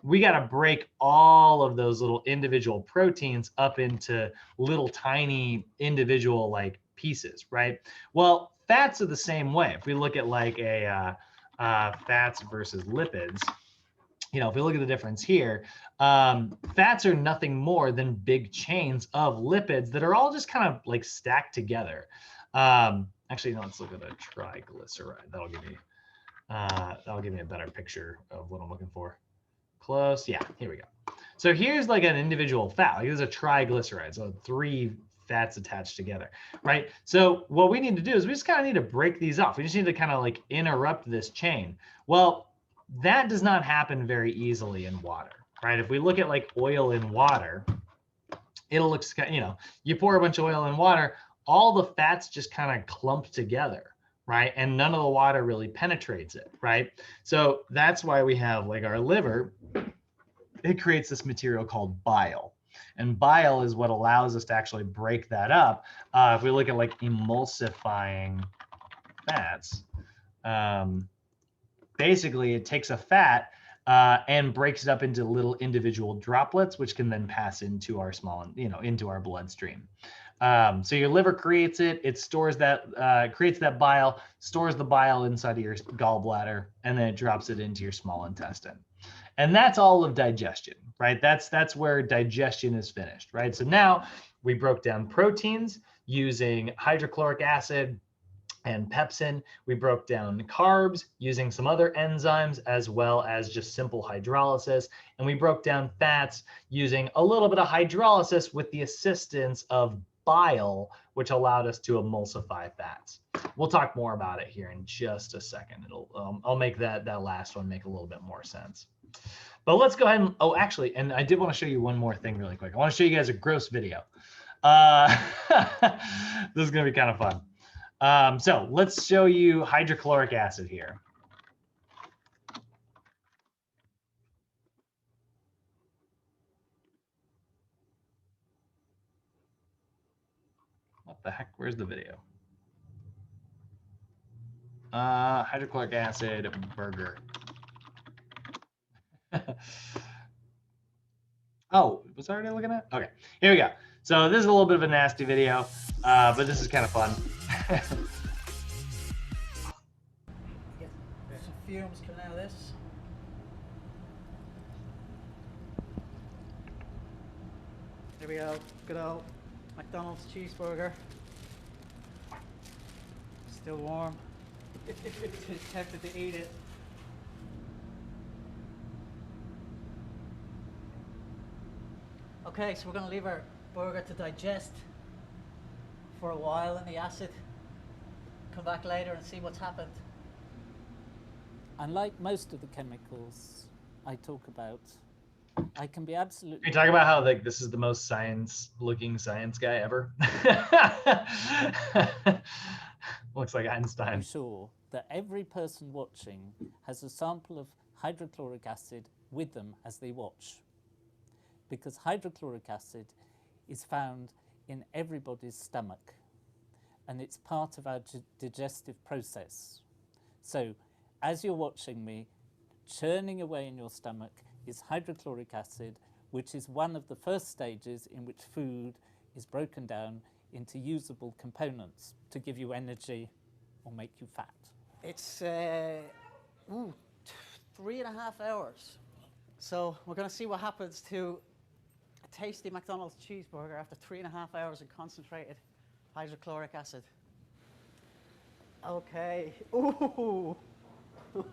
we got to break all of those little individual proteins up into little tiny individual like pieces, right? Well, fats are the same way. If we look at like a fats versus lipids, if we look at the difference here, fats are nothing more than big chains of lipids that are all just kind of like stacked together. Actually, let's look at a triglyceride. That'll give me a better picture of what I'm looking for. Close. Yeah, here we go. So here's like an individual fat. Like this is a triglyceride. So 3 fats attached together, right? So what we need to do is we just kind of need to break these off. We just need to kind of like interrupt this chain. Well, that does not happen very easily in water, right? If we look at like oil in water, it'll look, you pour a bunch of oil in water, all the fats just kind of clump together, right? And none of the water really penetrates it, right? So that's why we have like our liver, it creates this material called bile. And bile is what allows us to actually break that up. If we look at like emulsifying fats, basically it takes a fat and breaks it up into little individual droplets, which can then pass into our into our bloodstream. So your liver creates it, it stores that, creates that bile, stores the bile inside of your gallbladder, and then it drops it into your small intestine. And that's all of digestion, right? That's where digestion is finished, right? So now we broke down proteins using hydrochloric acid and pepsin. We broke down carbs using some other enzymes as well as just simple hydrolysis. And we broke down fats using a little bit of hydrolysis with the assistance of bile, which allowed us to emulsify fats. We'll talk more about it here in just a second. I'll make that last one make a little bit more sense. But let's go ahead and, oh, actually, and I did want to show you one more thing really quick. I want to show you guys a gross video. This is going to be kind of fun. So let's show you hydrochloric acid here. What the heck? Where's the video? Hydrochloric acid burger. Oh, was I already looking at? Okay, here we go. So this is a little bit of a nasty video, but this is kind of fun. There's some fumes coming out of this. There we go. Good old McDonald's cheeseburger. Still warm. Tempted to eat it. Okay, so we're going to leave our burger to digest for a while in the acid. Come back later and see what's happened. Unlike most of the chemicals I talk about, I can be absolutely... You talk about how like this is the most looking science guy ever. Looks like Einstein. I'm sure that every person watching has a sample of hydrochloric acid with them as they watch, because hydrochloric acid is found in everybody's stomach and it's part of our digestive process. So as you're watching me, churning away in your stomach is hydrochloric acid, which is one of the first stages in which food is broken down into usable components to give you energy or make you fat. It's 3.5 hours. So we're going to see what happens to a tasty McDonald's cheeseburger after 3.5 hours of concentrated hydrochloric acid. Okay. Ooh.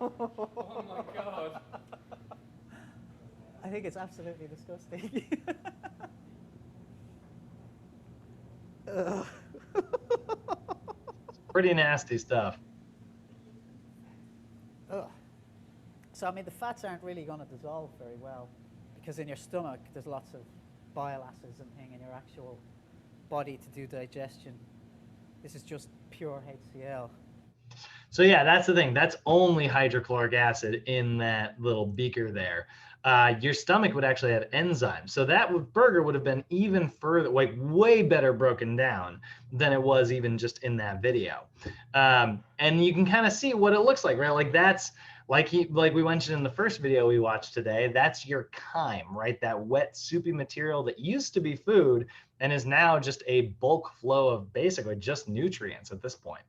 Oh my God. I think it's absolutely disgusting. Pretty nasty stuff. Ugh. So, I mean, the fats aren't really going to dissolve very well because in your stomach there's lots of bile acids and thing in your actual body to do digestion. This is just pure HCl. So yeah, that's the thing. That's only hydrochloric acid in that little beaker there. Your stomach would actually have enzymes. So that burger would have been even further, like way better broken down than it was even just in that video. And you can kind of see what it looks like, right? Like that's like we mentioned in the first video we watched today, that's your chyme, right? That wet, soupy material that used to be food and is now just a bulk flow of basically just nutrients at this point.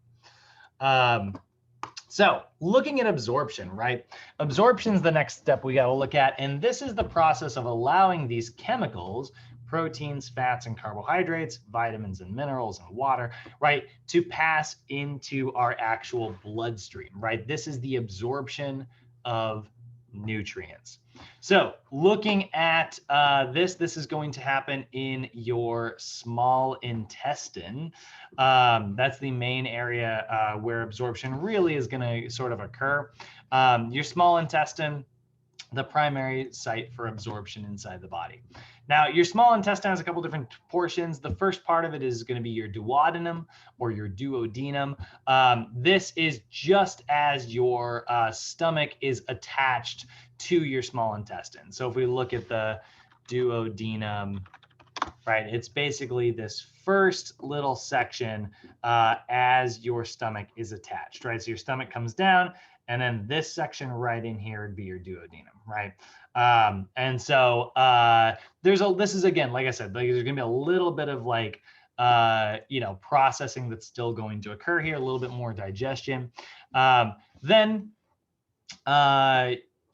So looking at absorption, right? Absorption is the next step we got to look at. And this is the process of allowing these chemicals, proteins, fats, and carbohydrates, vitamins and minerals and water, right, to pass into our actual bloodstream, right? This is the absorption of nutrients. So looking at this is going to happen in your small intestine. That's the main area where absorption really is going to sort of occur. Your small intestine, the primary site for absorption inside the body. Now, your small intestine has a couple different portions. The first part of it is going to be your duodenum or your duodenum. This is just as your stomach is attached to your small intestine. So if we look at the duodenum, right, it's basically this first little section as your stomach is attached, right? So your stomach comes down, and then this section right in here would be your duodenum, right? And so this is, again, like I said, like there's gonna be a little bit of like, processing that's still going to occur here, a little bit more digestion. Then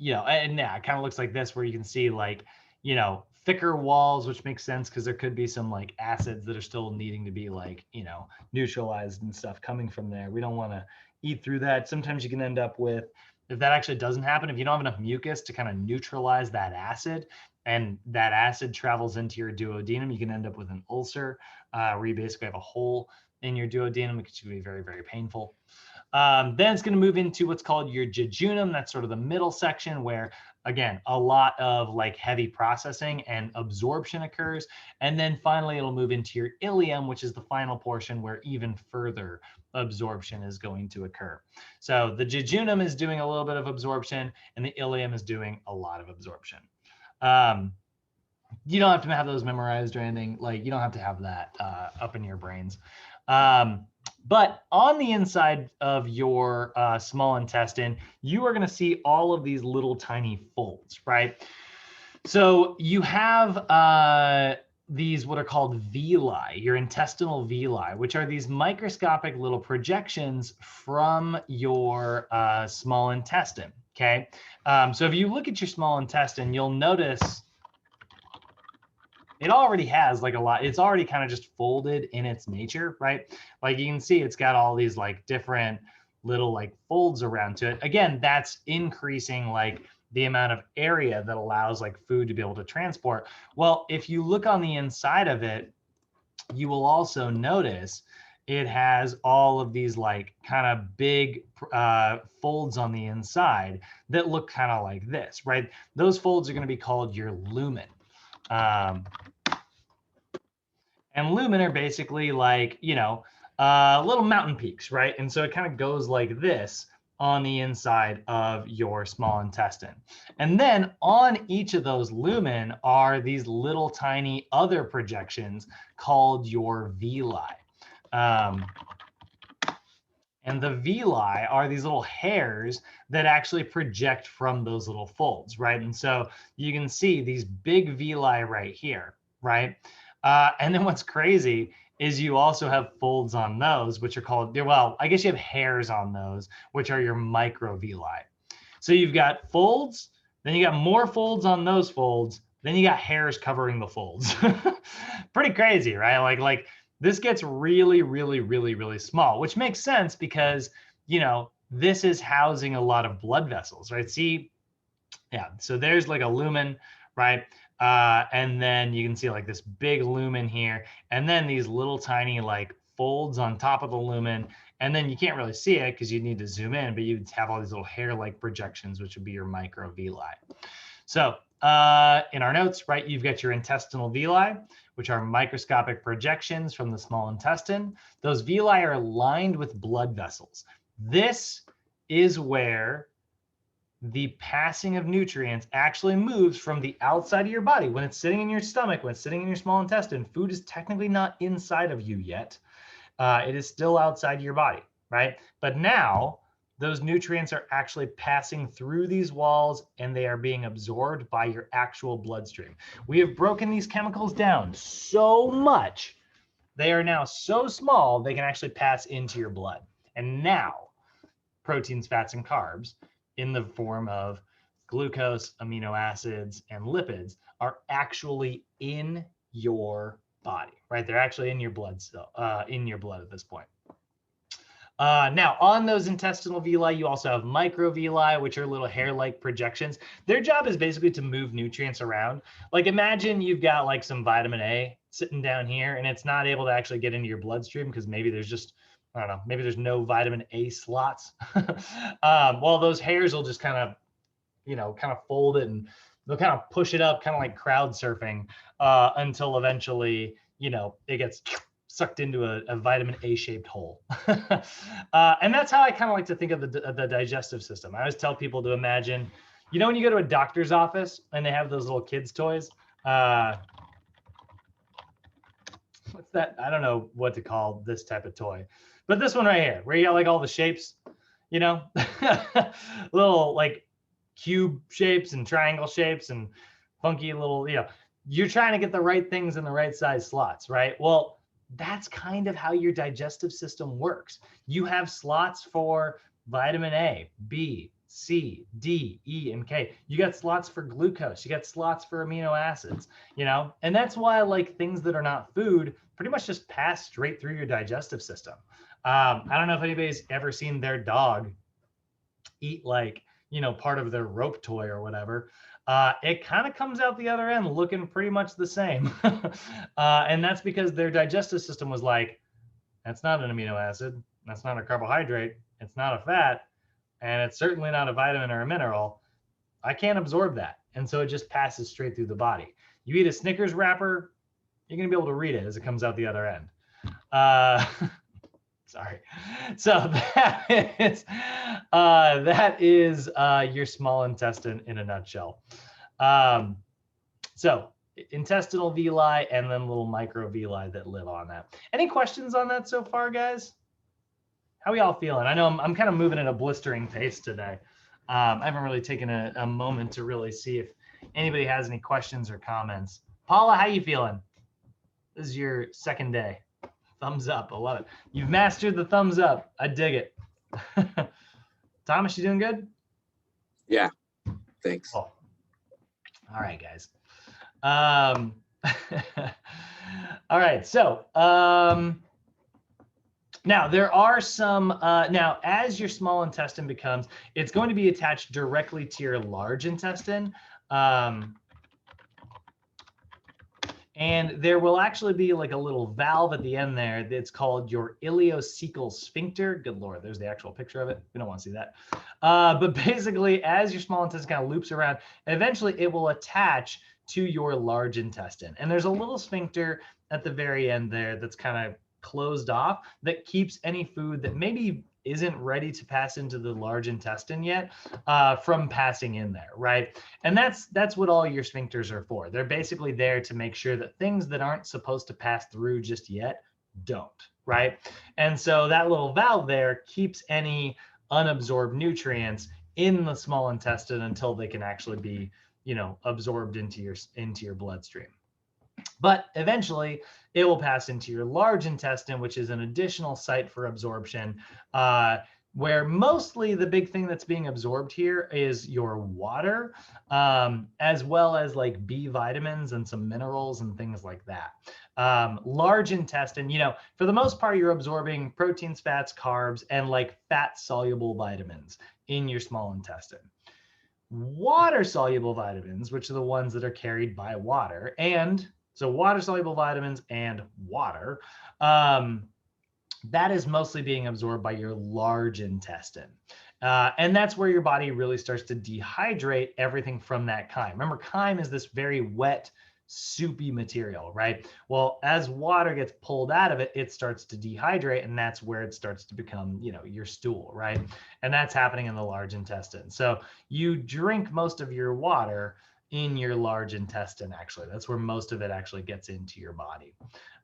you know, and yeah, it kind of looks like this, where you can see like, you know, thicker walls, which makes sense because there could be some like acids that are still needing to be like, you know, neutralized and stuff coming from there. We don't want to eat through that. Sometimes you can end up with, if that actually doesn't happen, if you don't have enough mucus to kind of neutralize that acid, and that acid travels into your duodenum, you can end up with an ulcer, where you basically have a hole in your duodenum, which can be very, very painful. Then it's going to move into what's called your jejunum. That's sort of the middle section where, again, a lot of like heavy processing and absorption occurs. And then finally, it'll move into your ileum, which is the final portion where even further absorption is going to occur. So the jejunum is doing a little bit of absorption, and the ileum is doing a lot of absorption. You don't have to have those memorized or anything. Like, you don't have to have that up in your brains. But on the inside of your small intestine, you are going to see all of these little tiny folds, right? So you have these what are called villi, your intestinal villi, which are these microscopic little projections from your small intestine, okay? So if you look at your small intestine, you'll notice it already has like a lot. It's already kind of just folded in its nature, right? Like you can see it's got all these like different little like folds around to it. Again, that's increasing like the amount of area that allows like food to be able to transport. Well, if you look on the inside of it, you will also notice it has all of these like kind of big folds on the inside that look kind of like this, right? Those folds are going to be called your lumen. And lumen are basically like, you know, little mountain peaks, right? And so it kind of goes like this on the inside of your small intestine. And then on each of those lumen are these little tiny other projections called your villi. And the villi are these little hairs that actually project from those little folds, right? And so you can see these big villi right here, right? And then what's crazy is you also have folds on those, which are called, well, I guess you have hairs on those, which are your microvilli. So you've got folds, then you got more folds on those folds, then you got hairs covering the folds. Pretty crazy, right? Like this gets really, really, really, really small, which makes sense because, you know, this is housing a lot of blood vessels, right? See, yeah, so there's like a lumen, right? And then you can see like this big lumen here, and then these little tiny like folds on top of the lumen. And then you can't really see it because you need to zoom in, but you have all these little hair-like projections, which would be your microvilli. So in our notes, right, you've got your intestinal villi, which are microscopic projections from the small intestine. Those villi are lined with blood vessels. This is where the passing of nutrients actually moves from the outside of your body. When it's sitting in your stomach, when it's sitting in your small intestine, food is technically not inside of you yet. It is still outside your body, right? But now those nutrients are actually passing through these walls and they are being absorbed by your actual bloodstream. We have broken these chemicals down so much, they are now so small, they can actually pass into your blood. And now proteins, fats, and carbs in the form of glucose, amino acids, and lipids are actually in your body, right? They're actually in your blood in your blood at this point. Now, on those intestinal villi, you also have microvilli, which are little hair-like projections. Their job is basically to move nutrients around. Like imagine you've got like some vitamin A sitting down here and it's not able to actually get into your bloodstream because maybe there's just, I don't know, maybe there's no vitamin A slots. Well, those hairs will just kind of, you know, kind of fold it and they'll kind of push it up, kind of like crowd surfing until eventually, you know, it gets sucked into a vitamin A-shaped hole. And that's how I kind of like to think of the digestive system. I always tell people to imagine, you know, when you go to a doctor's office and they have those little kids' toys, what's that? I don't know what to call this type of toy, but this one right here, where you got like all the shapes, you know, little like cube shapes and triangle shapes and funky little, you know, you're trying to get the right things in the right size slots, right? Well, that's kind of how your digestive system works. You have slots for vitamin A, B, C, D, E, and K. You got slots for glucose. You got slots for amino acids, you know? And that's why like things that are not food pretty much just pass straight through your digestive system. I don't know if anybody's ever seen their dog eat like, you know, part of their rope toy or whatever. It kind of comes out the other end looking pretty much the same. And that's because their digestive system was like, that's not an amino acid. That's not a carbohydrate. It's not a fat. And it's certainly not a vitamin or a mineral. I can't absorb that. And so it just passes straight through the body. You eat a Snickers wrapper, you're going to be able to read it as it comes out the other end. Sorry. So that is your small intestine in a nutshell. So intestinal villi and then little microvilli that live on that. Any questions on that so far, guys? How are y'all feeling? I know I'm kind of moving at a blistering pace today. I haven't really taken a moment to really see if anybody has any questions or comments. Paula, how you feeling? This is your second day. Thumbs up. I love it. You've mastered the thumbs up. I dig it. Thomas, you doing good? Yeah, thanks. Cool. All right, guys. All right. So now there are some, now as your small intestine becomes, it's going to be attached directly to your large intestine. And there will actually be like a little valve at the end there that's called your ileocecal sphincter. Good Lord, there's the actual picture of it. We don't want to see that. But basically, as your small intestine kind of loops around, eventually it will attach to your large intestine. And there's a little sphincter at the very end there that's kind of closed off that keeps any food that maybe isn't ready to pass into the large intestine yet from passing in there, right? And that's what all your sphincters are for. They're basically there to make sure that things that aren't supposed to pass through just yet don't, right? And so that little valve there keeps any unabsorbed nutrients in the small intestine until they can actually be, you know, absorbed into your bloodstream. But eventually it will pass into your large intestine, which is an additional site for absorption, where mostly the big thing that's being absorbed here is your water, as well as like B vitamins and some minerals and things like that. Large intestine, you know, for the most part, you're absorbing proteins, fats, carbs, and like fat soluble vitamins in your small intestine. Water soluble vitamins, which are the ones that are carried by water, and so water-soluble vitamins and water, that is mostly being absorbed by your large intestine. And that's where your body really starts to dehydrate everything from that chyme. Remember, chyme is this very wet, soupy material, right? Well, as water gets pulled out of it, it starts to dehydrate, and that's where it starts to become, you know, your stool, right? And that's happening in the large intestine. So you drink most of your water in your large intestine, actually. That's where most of it actually gets into your body.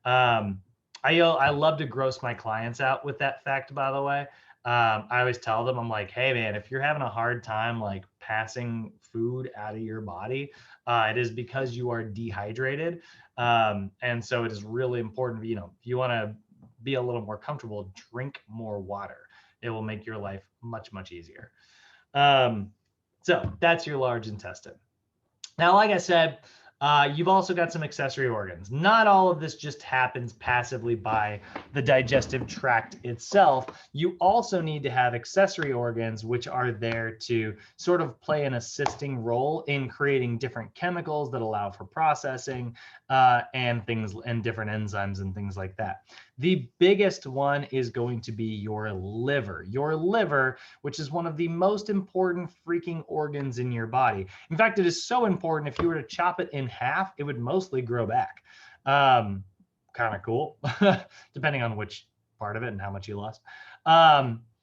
I love to gross my clients out with that fact, by the way. I always tell them, I'm like, hey man, if you're having a hard time like passing food out of your body, it is because you are dehydrated. And so it is really important, you know, if you want to be a little more comfortable, drink more water. It will make your life much, much easier. So that's your large intestine. Now, like I said, you've also got some accessory organs. Not all of this just happens passively by the digestive tract itself. You also need to have accessory organs, which are there to sort of play an assisting role in creating different chemicals that allow for processing and things and different enzymes and things like that. The biggest one is going to be your liver. Your liver, which is one of the most important freaking organs in your body. In fact, it is so important, if you were to chop it in half, it would mostly grow back. Kind of cool, depending on which part of it and how much you lost.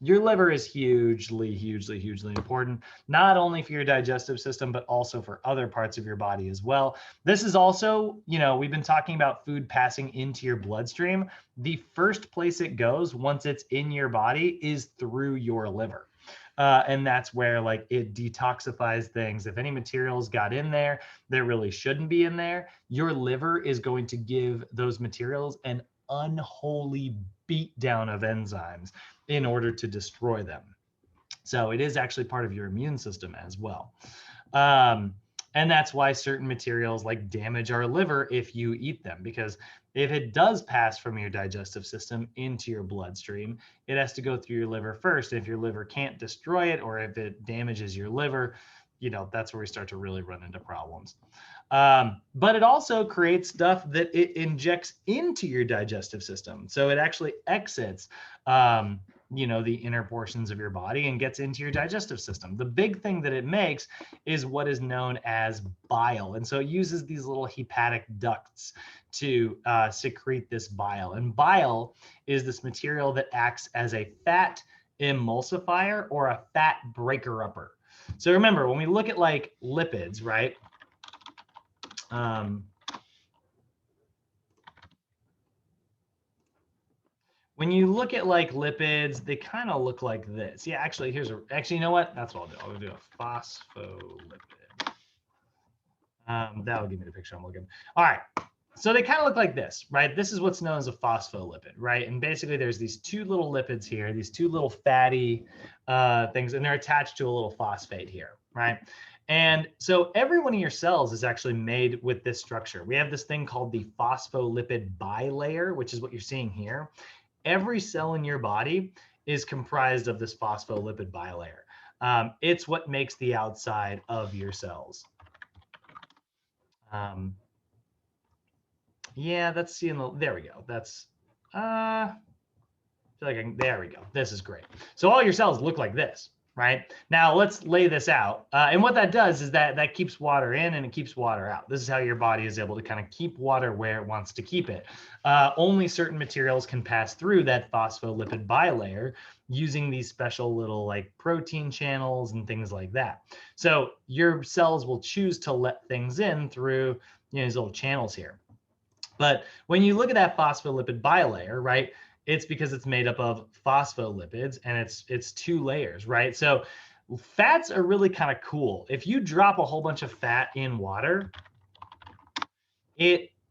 Your liver is hugely, hugely, hugely important, not only for your digestive system, but also for other parts of your body as well. This is also, you know, we've been talking about food passing into your bloodstream. The first place it goes once it's in your body is through your liver. And that's where like it detoxifies things. If any materials got in there that really shouldn't be in there, your liver is going to give those materials an unholy beat down of enzymes in order to destroy them. So it is actually part of your immune system as well. And that's why certain materials like damage our liver if you eat them, because if it does pass from your digestive system into your bloodstream, it has to go through your liver first. If your liver can't destroy it, or if it damages your liver, that's where we start to really run into problems. But it also creates stuff that it injects into your digestive system. So it actually exits, the inner portions of your body and gets into your digestive system. The big thing that it makes is what is known as bile. And so it uses these little hepatic ducts to secrete this bile. And bile is this material that acts as a fat emulsifier or a fat breaker upper. So remember, when we look at like lipids, right? When you look at like lipids, they kind of look like this. Yeah, actually, you know what? That's what I'll do. I'll do a phospholipid. That'll give me the picture I'm looking. All right. So they kind of look like this, right? This is what's known as a phospholipid, right? And basically there's these two little lipids here, these two little fatty things, and they're attached to a little phosphate here, right? And so every one of your cells is actually made with this structure. We have this thing called the phospholipid bilayer, which is what you're seeing here. Every cell in your body is comprised of this phospholipid bilayer. It's what makes the outside of your cells. Yeah, that's seeing there we go. That's I feel like there we go. This is great. So all your cells look like this, right? Now let's lay this out. And what that does is that keeps water in and it keeps water out. This is how your body is able to kind of keep water where it wants to keep it. Only certain materials can pass through that phospholipid bilayer using these special little like protein channels and things like that. So your cells will choose to let things in through these little channels here. But when you look at that phospholipid bilayer, right, it's because it's made up of phospholipids and it's two layers, right? So fats are really kind of cool. If you drop a whole bunch of fat in water,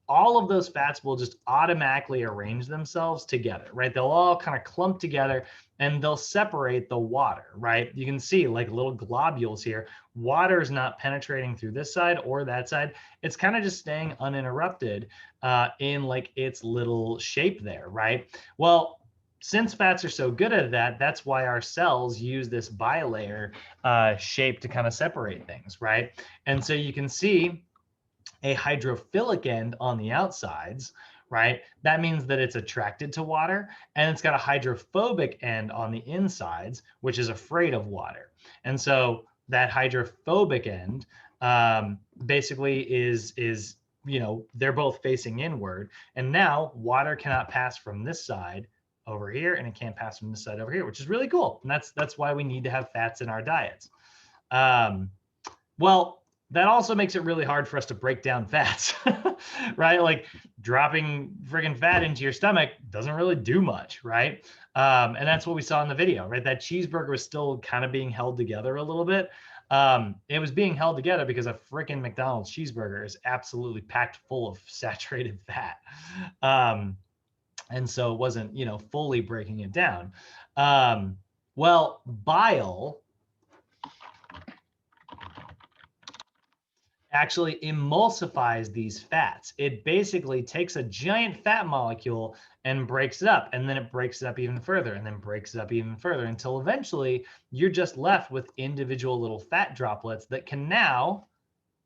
all of those fats will just automatically arrange themselves together, right? They'll all kind of clump together and they'll separate the water, right? You can see like little globules here. Water is not penetrating through this side or that side. It's kind of just staying uninterrupted in like its little shape there, right? Well, since fats are so good at that, that's why our cells use this bilayer shape to kind of separate things, right? And so you can see a hydrophilic end on the outsides, right? That means that it's attracted to water, and it's got a hydrophobic end on the insides, which is afraid of water. And so that hydrophobic end basically is they're both facing inward, and now water cannot pass from this side over here, and it can't pass from this side over here, which is really cool. And that's why we need to have fats in our diets. Well, that also makes it really hard for us to break down fats, right? Like dropping friggin' fat into your stomach doesn't really do much, right? And that's what we saw in the video, right? That cheeseburger was still kind of being held together a little bit. It was being held together because a freaking McDonald's cheeseburger is absolutely packed full of saturated fat. And so it wasn't, fully breaking it down. Well, bile actually emulsifies these fats. It basically takes a giant fat molecule and breaks it up, and then it breaks it up even further, and then breaks it up even further, until eventually you're just left with individual little fat droplets that can now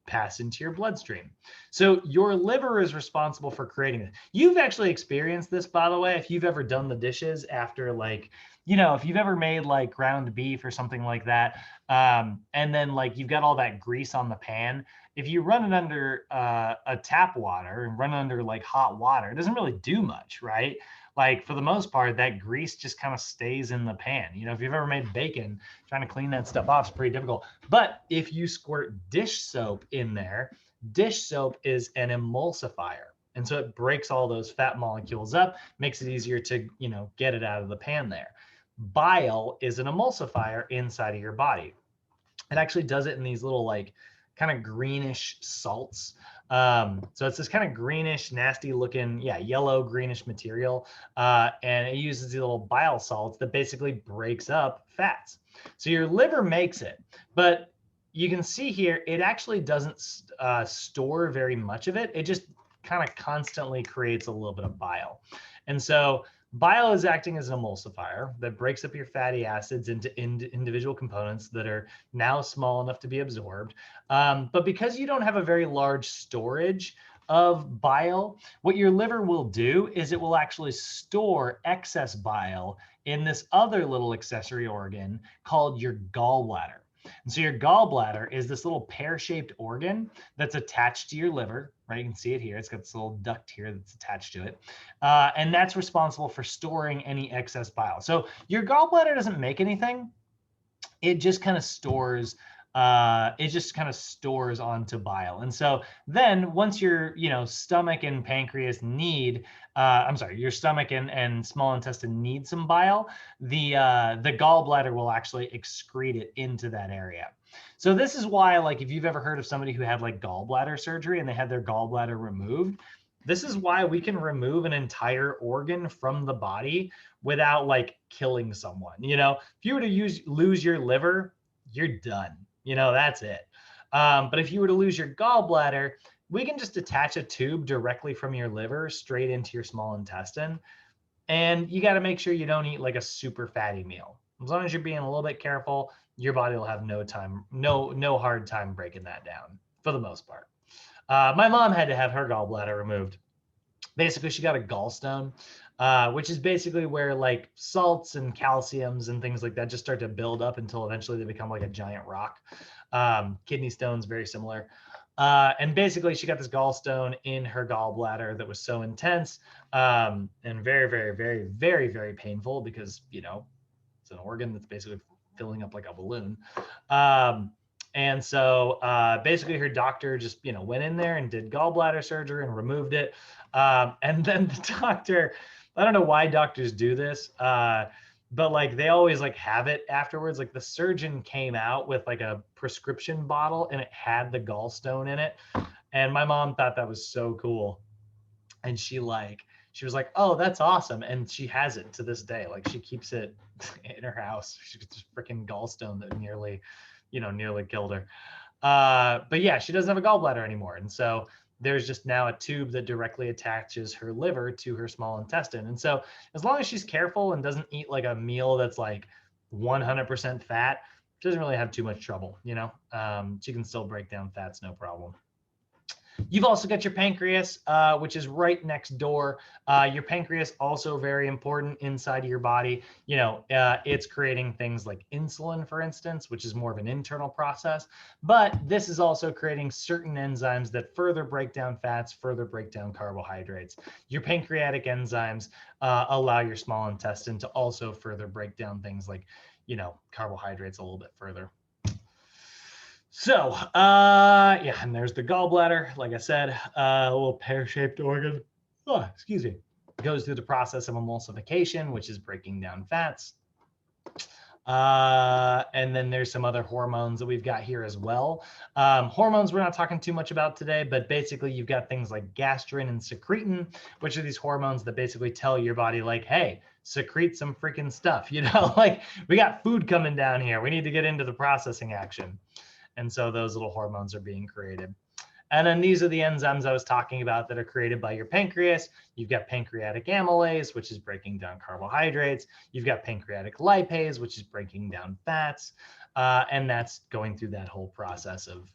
pass into your bloodstream. So your liver is responsible for creating it. You've actually experienced this, by the way, if you've ever done the dishes after like, if you've ever made like ground beef or something like that, and then like you've got all that grease on the pan, if you run it under a tap water and run it under like hot water, it doesn't really do much, right? Like for the most part, that grease just kind of stays in the pan. If you've ever made bacon, trying to clean that stuff off is pretty difficult. But if you squirt dish soap in there, dish soap is an emulsifier. And so it breaks all those fat molecules up, makes it easier to, get it out of the pan there. Bile is an emulsifier inside of your body. It actually does it in these little like kind of greenish salts. So it's this kind of greenish, nasty looking, yeah, yellow greenish material. And it uses these little bile salts that basically breaks up fats. So your liver makes it, but you can see here, it actually doesn't store very much of it. It just kind of constantly creates a little bit of bile. And so bile is acting as an emulsifier that breaks up your fatty acids into individual components that are now small enough to be absorbed. But because you don't have a very large storage of bile, what your liver will do is it will actually store excess bile in this other little accessory organ called your gallbladder. And so your gallbladder is this little pear-shaped organ that's attached to your liver, right? You can see it here. It's got this little duct here that's attached to it. And that's responsible for storing any excess bile. So your gallbladder doesn't make anything. It just kind of stores onto bile. And so then once your stomach and pancreas need your stomach and small intestine need some bile, the gallbladder will actually excrete it into that area. So this is why, like, if you've ever heard of somebody who had like gallbladder surgery and they had their gallbladder removed, this is why we can remove an entire organ from the body without like killing someone. If you were to lose your liver, you're done. That's it. But if you were to lose your gallbladder, we can just attach a tube directly from your liver straight into your small intestine. And you got to make sure you don't eat like a super fatty meal. As long as you're being a little bit careful, your body will have no hard time breaking that down for the most part. My mom had to have her gallbladder removed. Basically, she got a gallstone, which is basically where like salts and calciums and things like that just start to build up until eventually they become like a giant rock. Kidney stones, very similar. And basically, she got this gallstone in her gallbladder that was so intense and very, very, very, very, very painful because, it's an organ that's basically filling up like a balloon. And so basically her doctor just, went in there and did gallbladder surgery and removed it. And then the doctor, I don't know why doctors do this, but like they always like have it afterwards. Like the surgeon came out with like a prescription bottle and it had the gallstone in it. And my mom thought that was so cool. And she was like, oh, that's awesome. And she has it to this day. Like she keeps it in her house. She's this freaking gallstone that nearly killed her. But yeah, she doesn't have a gallbladder anymore. And so there's just now a tube that directly attaches her liver to her small intestine. And so as long as she's careful and doesn't eat like a meal that's like 100% fat, she doesn't really have too much trouble. She can still break down fats, no problem. You've also got your pancreas, which is right next door. Your pancreas also very important inside of your body. It's creating things like insulin, for instance, which is more of an internal process. But this is also creating certain enzymes that further break down fats, further break down carbohydrates. Your pancreatic enzymes allow your small intestine to also further break down things like, carbohydrates a little bit further. So, yeah, and there's the gallbladder. Like I said, a little pear-shaped organ. Oh, excuse me. It goes through the process of emulsification, which is breaking down fats. And then there's some other hormones that we've got here as well. Hormones we're not talking too much about today, but basically you've got things like gastrin and secretin, which are these hormones that basically tell your body like, hey, secrete some freaking stuff. Like we got food coming down here. We need to get into the processing action. And so those little hormones are being created. And then these are the enzymes I was talking about that are created by your pancreas. You've got pancreatic amylase, which is breaking down carbohydrates. You've got pancreatic lipase, which is breaking down fats. And that's going through that whole process of,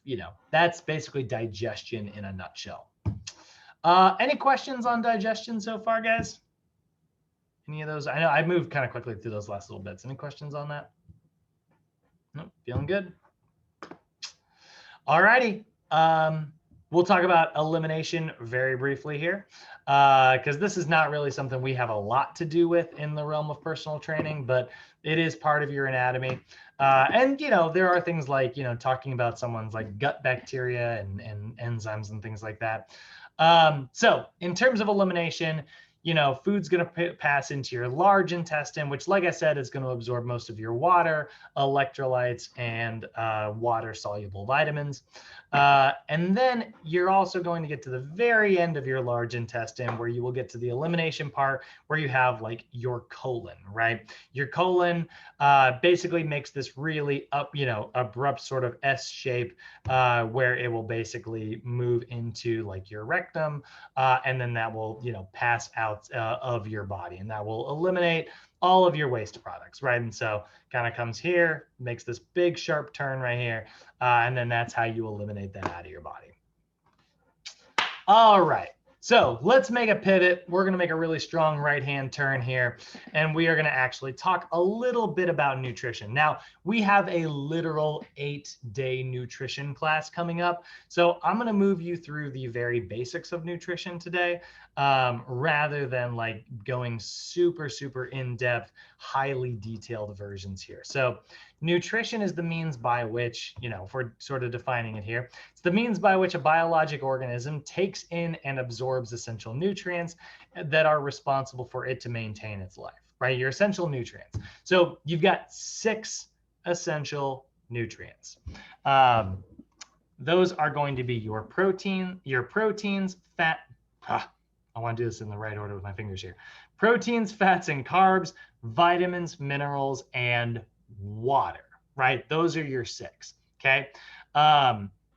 that's basically digestion in a nutshell. Any questions on digestion so far, guys? Any of those? I know I moved kind of quickly through those last little bits. Any questions on that? Nope, feeling good. All righty. We'll talk about elimination very briefly here, because this is not really something we have a lot to do with in the realm of personal training, but it is part of your anatomy. And, there are things like, talking about someone's like gut bacteria and enzymes and things like that. So in terms of elimination, food's going to pass into your large intestine, which, like I said, is going to absorb most of your water, electrolytes, and water-soluble vitamins. And then you're also going to get to the very end of your large intestine where you will get to the elimination part where you have like your colon, right? Your colon basically makes this really abrupt sort of S shape where it will basically move into like your rectum, and then that will, pass out of your body, and that will eliminate all of your waste products, right? And so kind of comes here, makes this big sharp turn right here, and then that's how you eliminate that out of your body. All right, so let's make a pivot. We're going to make a really strong right-hand turn here, and we are going to actually talk a little bit about nutrition. Now, we have a literal 8-day nutrition class coming up, so I'm going to move you through the very basics of nutrition today, rather than like going super, super in-depth, highly detailed versions here. So nutrition is the means by which, if we're sort of defining it here, it's the means by which a biologic organism takes in and absorbs essential nutrients that are responsible for it to maintain its life, right? Your essential nutrients. So you've got 6 essential nutrients. Those are going to be your proteins, fat. I want to do this in the right order with my fingers here. Proteins, fats, and carbs, vitamins, minerals, and water, right? Those are your 6, okay?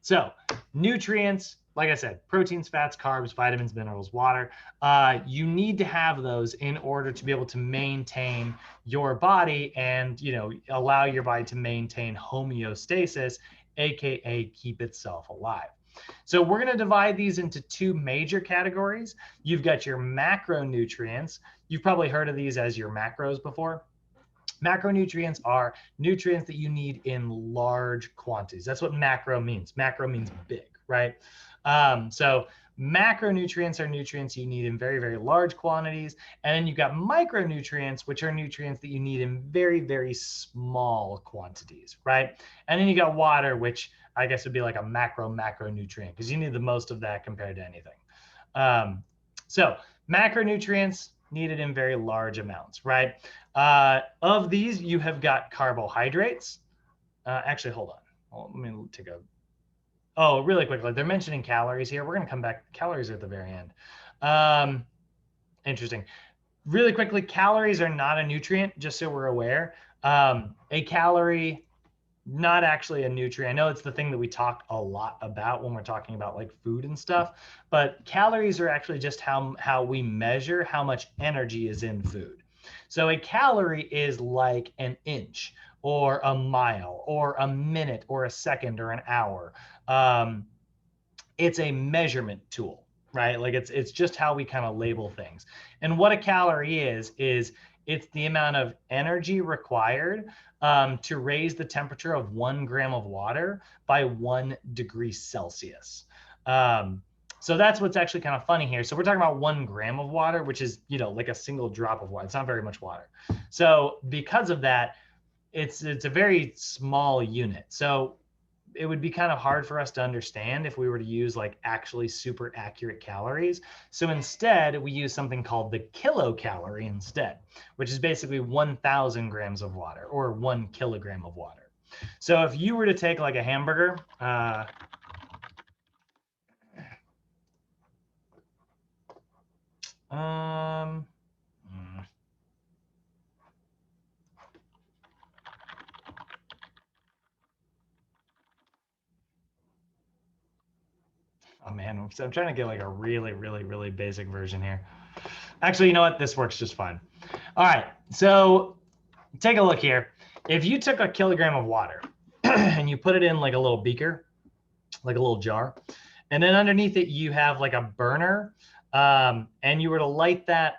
So nutrients, like I said, proteins, fats, carbs, vitamins, minerals, water. You need to have those in order to be able to maintain your body and, allow your body to maintain homeostasis, AKA keep itself alive. So we're going to divide these into 2 major categories. You've got your macronutrients. You've probably heard of these as your macros before. Macronutrients are nutrients that you need in large quantities. That's what macro means. Macro means big, right? So macronutrients are nutrients you need in very, very large quantities. And then you've got micronutrients, which are nutrients that you need in very, very small quantities, right? And then you got water, which I guess would be like a macronutrient because you need the most of that compared to anything. So macronutrients needed in very large amounts, right? Of these, you have got carbohydrates. Actually, hold on. Let me take a. Oh, really quickly, they're mentioning calories here. We're going to come back. Calories are at the very end. Interesting. Really quickly, calories are not a nutrient, just so we're aware. A calorie, not actually a nutrient. I know it's the thing that we talk a lot about when we're talking about like food and stuff, but calories are actually just how we measure how much energy is in food. So a calorie is like an inch or a mile or a minute or a second or an hour. It's a measurement tool, right? Like it's just how we kind of label things. And what a calorie is it's the amount of energy required to raise the temperature of 1 gram of water by 1 degree Celsius. So that's what's actually kind of funny here. So we're talking about 1 gram of water, which is, like a single drop of water. It's not very much water. So because of that, it's a very small unit. So it would be kind of hard for us to understand if we were to use like actually super accurate calories. So instead, we use something called the kilocalorie instead, which is basically 1,000 grams of water or 1 kilogram of water. So if you were to take like a hamburger, oh man, so I'm trying to get like a really, really, really basic version here. Actually, you know what? This works just fine. All right, so take a look here. If you took a kilogram of water and you put it in like a little beaker, like a little jar, and then underneath it you have like a burner, and you were to light that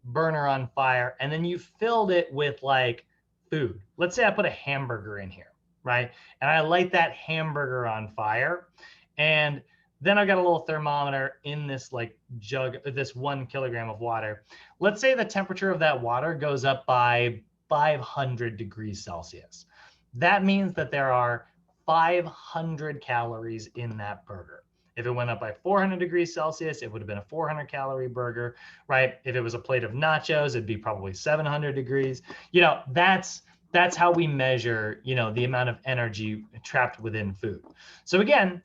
burner on fire, and then you filled it with like food. Let's say I put a hamburger in here, right? And I light that hamburger on fire, and then I've got a little thermometer in this like jug, this 1 kilogram of water. Let's say the temperature of that water goes up by 500 degrees Celsius. That means that there are 500 calories in that burger. If it went up by 400 degrees Celsius, it would have been a 400 calorie burger, right? If it was a plate of nachos, it'd be probably 700 degrees. That's how we measure, the amount of energy trapped within food. So again,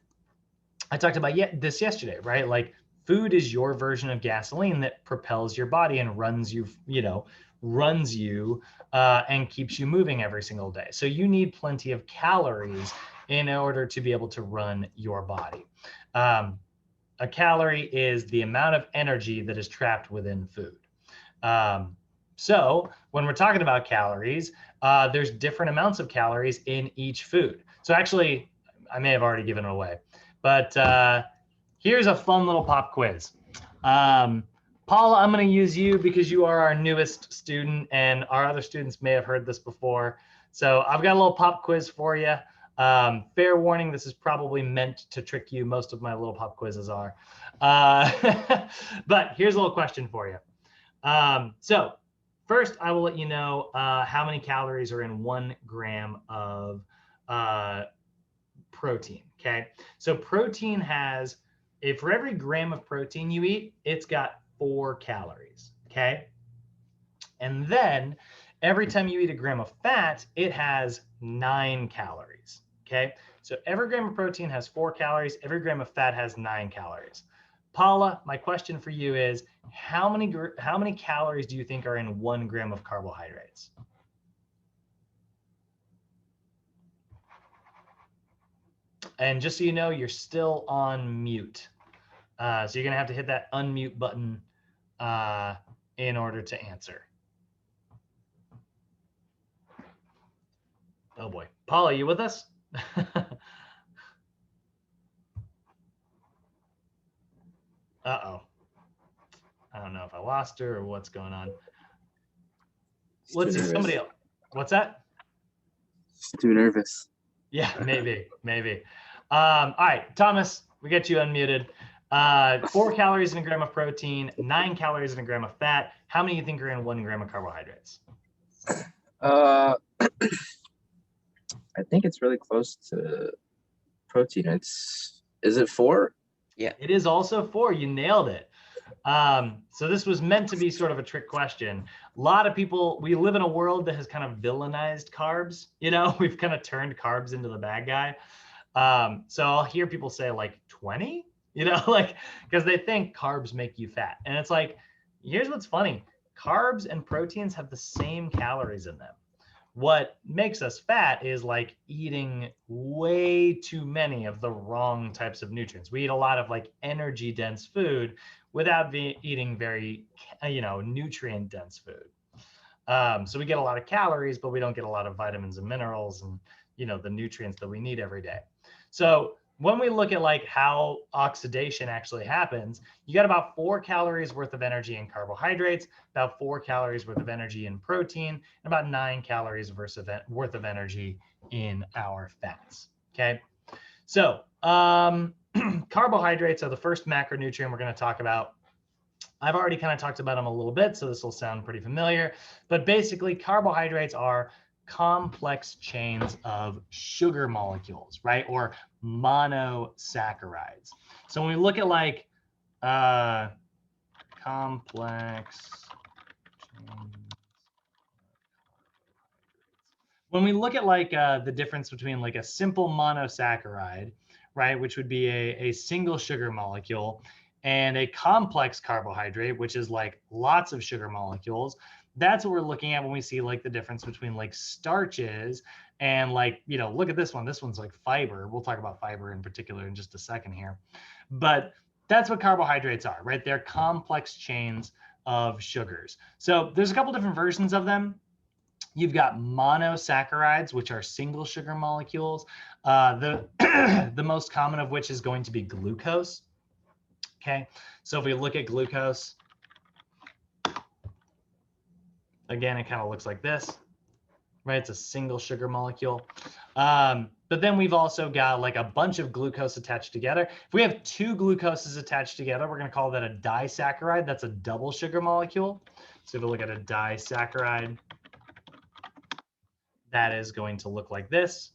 I talked about this yesterday, right? Like food is your version of gasoline that propels your body and runs you, and keeps you moving every single day. So you need plenty of calories in order to be able to run your body. A calorie is the amount of energy that is trapped within food. So when we're talking about calories, there's different amounts of calories in each food. So actually, I may have already given it away, but here's a fun little pop quiz. Paula, I'm going to use you because you are our newest student, and our other students may have heard this before. So I've got a little pop quiz for you. Fair warning, this is probably meant to trick you. Most of my little pop quizzes are. But here's a little question for you. So first, I will let you know how many calories are in 1 gram of protein. Okay, so protein has, for every gram of protein you eat, it's got 4 calories. Okay, and then every time you eat a gram of fat, it has 9 calories. Okay, so every gram of protein has 4 calories. Every gram of fat has 9 calories. Paula, my question for you is, how many calories do you think are in 1 gram of carbohydrates? And just so you know, you're still on mute. So you're gonna have to hit that unmute button in order to answer. Oh boy. Paula, you with us? Uh-oh. I don't know if I lost her or what's going on. Let's see, somebody else. What's that? She's too nervous. Yeah, maybe. All right, Thomas, we get you unmuted. 4 calories in a gram of protein, 9 calories in a gram of fat. How many do you think are in 1 gram of carbohydrates? I think it's really close to protein. Is it 4? Yeah. It is also 4. You nailed it. So this was meant to be sort of a trick question. A lot of people, we live in a world that has kind of villainized carbs. We've kind of turned carbs into the bad guy. So I'll hear people say like 20, because they think carbs make you fat. And it's like, here's what's funny. Carbs and proteins have the same calories in them. What makes us fat is like eating way too many of the wrong types of nutrients. We eat a lot of like energy dense food without eating very, nutrient dense food. So we get a lot of calories, but we don't get a lot of vitamins and minerals and, the nutrients that we need every day. So when we look at like how oxidation actually happens, you got about 4 calories worth of energy in carbohydrates, about 4 calories worth of energy in protein, and about 9 calories worth of energy in our fats. Okay, so carbohydrates are the first macronutrient we're going to talk about. I've already kind of talked about them a little bit, so this will sound pretty familiar. But basically, carbohydrates are complex chains of sugar molecules, right? Or monosaccharides. So when we look at like complex chains, when we look at like the difference between like a simple monosaccharide, right, which would be a single sugar molecule, and a complex carbohydrate, which is like lots of sugar molecules, that's what we're looking at when we see like the difference between like starches and like, look at this one. This one's like fiber. We'll talk about fiber in particular in just a second here. But that's what carbohydrates are, right? They're complex chains of sugars. So there's a couple different versions of them. You've got monosaccharides, which are single sugar molecules. The most common of which is going to be glucose. Okay, so if we look at glucose, again, it kind of looks like this, right? It's a single sugar molecule. But then we've also got like a bunch of glucose attached together. If we have 2 glucoses attached together, we're going to call that a disaccharide. That's a double sugar molecule. So if we look at a disaccharide, that is going to look like this.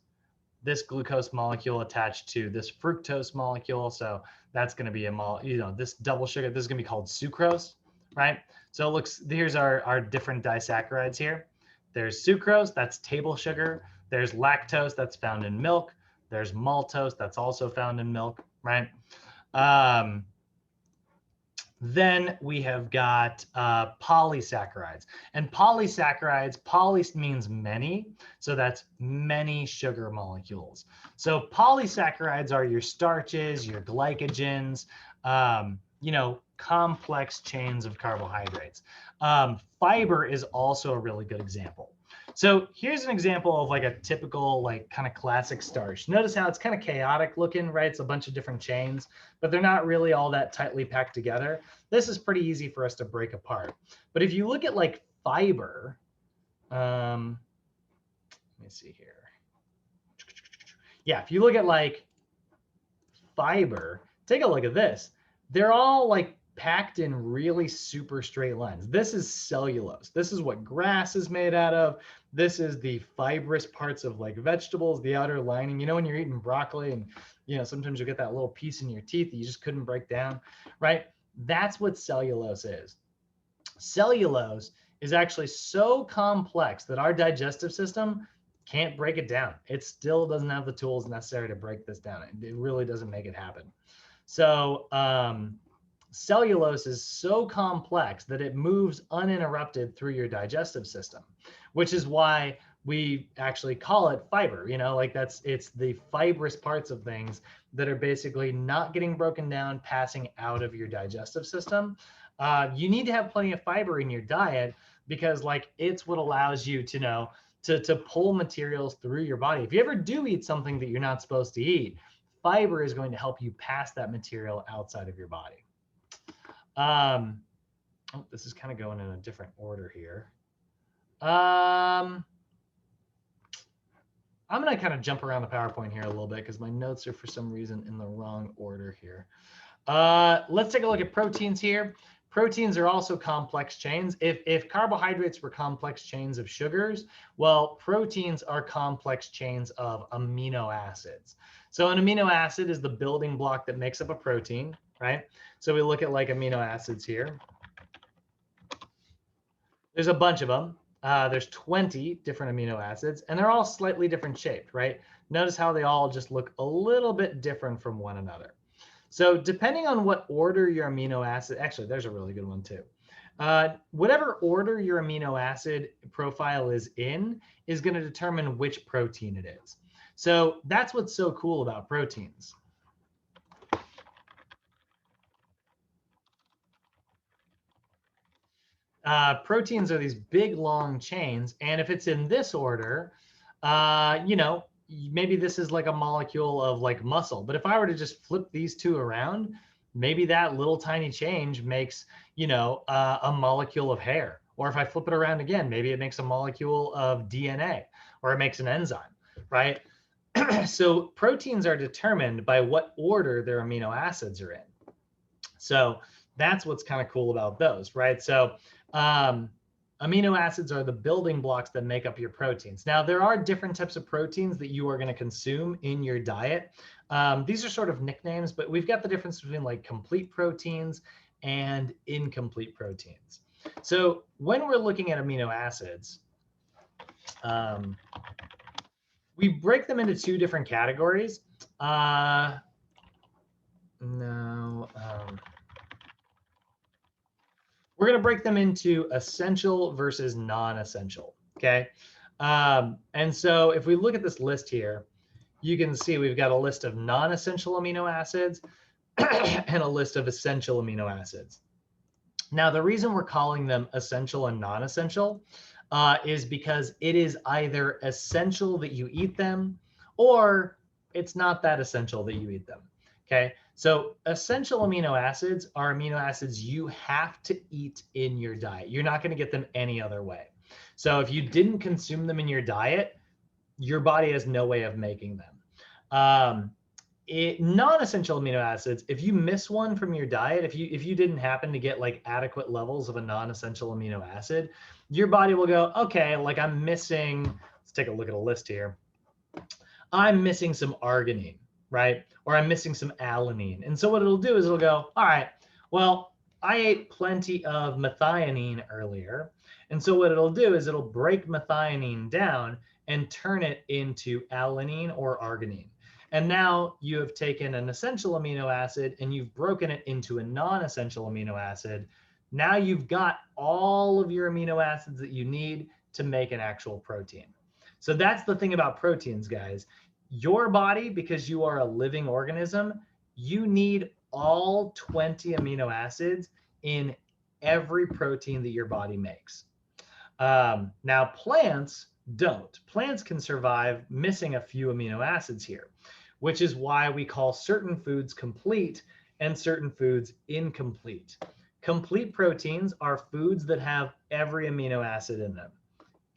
This glucose molecule attached to this fructose molecule. So that's going to be this double sugar, this is going to be called sucrose, right? So it looks, here's our different disaccharides here. There's sucrose, that's table sugar. There's lactose, that's found in milk. There's maltose, that's also found in milk. right? Then we have got polysaccharides. And polysaccharides, poly means many, so that's many sugar molecules. So polysaccharides are your starches, your glycogens, you know, complex chains of carbohydrates. Fiber is also a really good example. So here's an example of like a typical, like kind of classic starch. Notice how it's kind of chaotic looking, right? It's a bunch of different chains, but they're not really all that tightly packed together. This is pretty easy for us to break apart. But if you look at like fiber, let me see here. Yeah, if you look at like fiber, take a look at this. They're all like packed in really super straight lines. This is cellulose. This is what grass is made out of. This is the fibrous parts of like vegetables, the outer lining. You know, when you're eating broccoli and, you know, sometimes you get that little piece in your teeth that you just couldn't break down, right? That's what cellulose is. Cellulose is actually so complex that our digestive system can't break it down. It still doesn't have the tools necessary to break this down. It really doesn't make it happen. So cellulose is so complex that it moves uninterrupted through your digestive system, which is why we actually call it fiber. You know, like it's the fibrous parts of things that are basically not getting broken down, passing out of your digestive system. You need to have plenty of fiber in your diet because like it's what allows you to know to pull materials through your body. If you ever do eat something that you're not supposed to eat, fiber is going to help you pass that material outside of your body. Oh, this is kind of going in a different order here. I'm going to kind of jump around the PowerPoint here a little bit because my notes are for some reason in the wrong order here. Let's take a look at proteins here. Proteins are also complex chains. If carbohydrates were complex chains of sugars, well, proteins are complex chains of amino acids. So an amino acid is the building block that makes up a protein, right? So we look at like amino acids here. There's a bunch of them. There's 20 different amino acids, and they're all slightly different shaped, right? Notice how they all just look a little bit different from one another. So depending on what order your amino acid, actually, there's a really good one too. Whatever order your amino acid profile is in is going to determine which protein it is. So that's what's so cool about proteins. Proteins are these big, long chains. And if it's in this order, you know, maybe this is like a molecule of like muscle. But if I were to just flip these two around, maybe that little tiny change makes, you know, a molecule of hair. Or if I flip it around again, maybe it makes a molecule of DNA or it makes an enzyme, right? So proteins are determined by what order their amino acids are in. So that's what's kind of cool about those, right? So amino acids are the building blocks that make up your proteins. Now, there are different types of proteins that you are going to consume in your diet. These are sort of nicknames, but we've got the difference between like complete proteins and incomplete proteins. So when we're looking at amino acids, we break them into two different categories. We're going to break them into essential versus non-essential, okay? And so if we look at this list here, you can see we've got a list of non-essential amino acids and a list of essential amino acids. Now, the reason we're calling them essential and non-essential is because it is either essential that you eat them or it's not that essential that you eat them, okay? So essential amino acids are amino acids you have to eat in your diet. You're not going to get them any other way. So if you didn't consume them in your diet, your body has no way of making them. Non-essential amino acids, if you miss one from your diet, if you didn't happen to get like adequate levels of a non-essential amino acid, your body will go, okay, like I'm missing, let's take a look at a list here. I'm missing some arginine, right? Or I'm missing some alanine. And so what it'll do is it'll go, all right, well, I ate plenty of methionine earlier. And so what it'll do is it'll break methionine down and turn it into alanine or arginine. And now you have taken an essential amino acid and you've broken it into a non-essential amino acid. Now you've got all of your amino acids that you need to make an actual protein. So that's the thing about proteins, guys. Your body, because you are a living organism, you need all 20 amino acids in every protein that your body makes. Now, plants don't. Plants can survive missing a few amino acids here, which is why we call certain foods complete and certain foods incomplete. Complete proteins are foods that have every amino acid in them.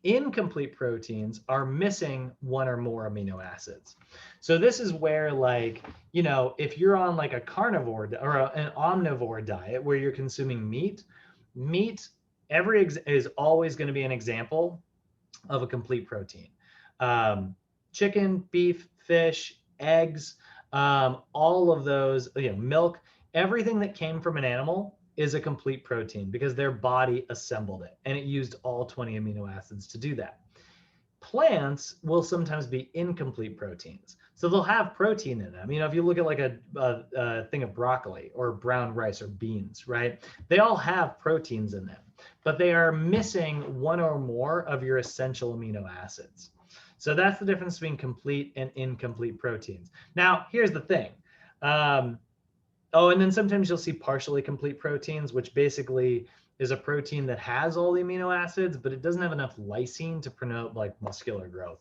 Incomplete proteins are missing one or more amino acids. So this is where, like, you know, if you're on like a carnivore or an omnivore diet where you're consuming meat is always going to be an example of a complete protein. Chicken, beef, fish, eggs, all of those, you know, milk, everything that came from an animal is a complete protein because their body assembled it and it used all 20 amino acids to do that. Plants will sometimes be incomplete proteins. So they'll have protein in them. You know, if you look at like a thing of broccoli or brown rice or beans, right? They all have proteins in them, but they are missing one or more of your essential amino acids. So that's the difference between complete and incomplete proteins. Now, here's the thing. Oh, and then sometimes you'll see partially complete proteins, which basically is a protein that has all the amino acids, but it doesn't have enough lysine to promote like muscular growth.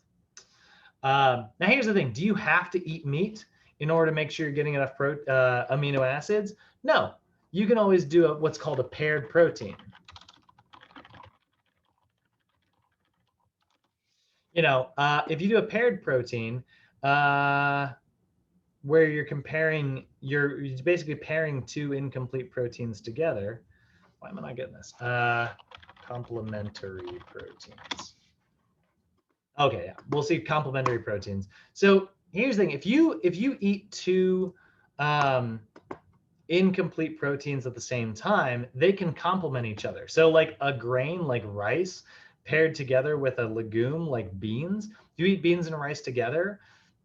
Now, here's the thing. Do you have to eat meat in order to make sure you're getting enough amino acids? No, you can always do what's called a paired protein. You know, if you do a paired protein, where you're basically pairing two incomplete proteins together. Why am I not getting this? Complementary proteins. Okay, yeah, we'll see complementary proteins. So here's the thing: if you eat two incomplete proteins at the same time, they can complement each other. So like a grain like rice paired together with a legume like beans, if you eat beans and rice together,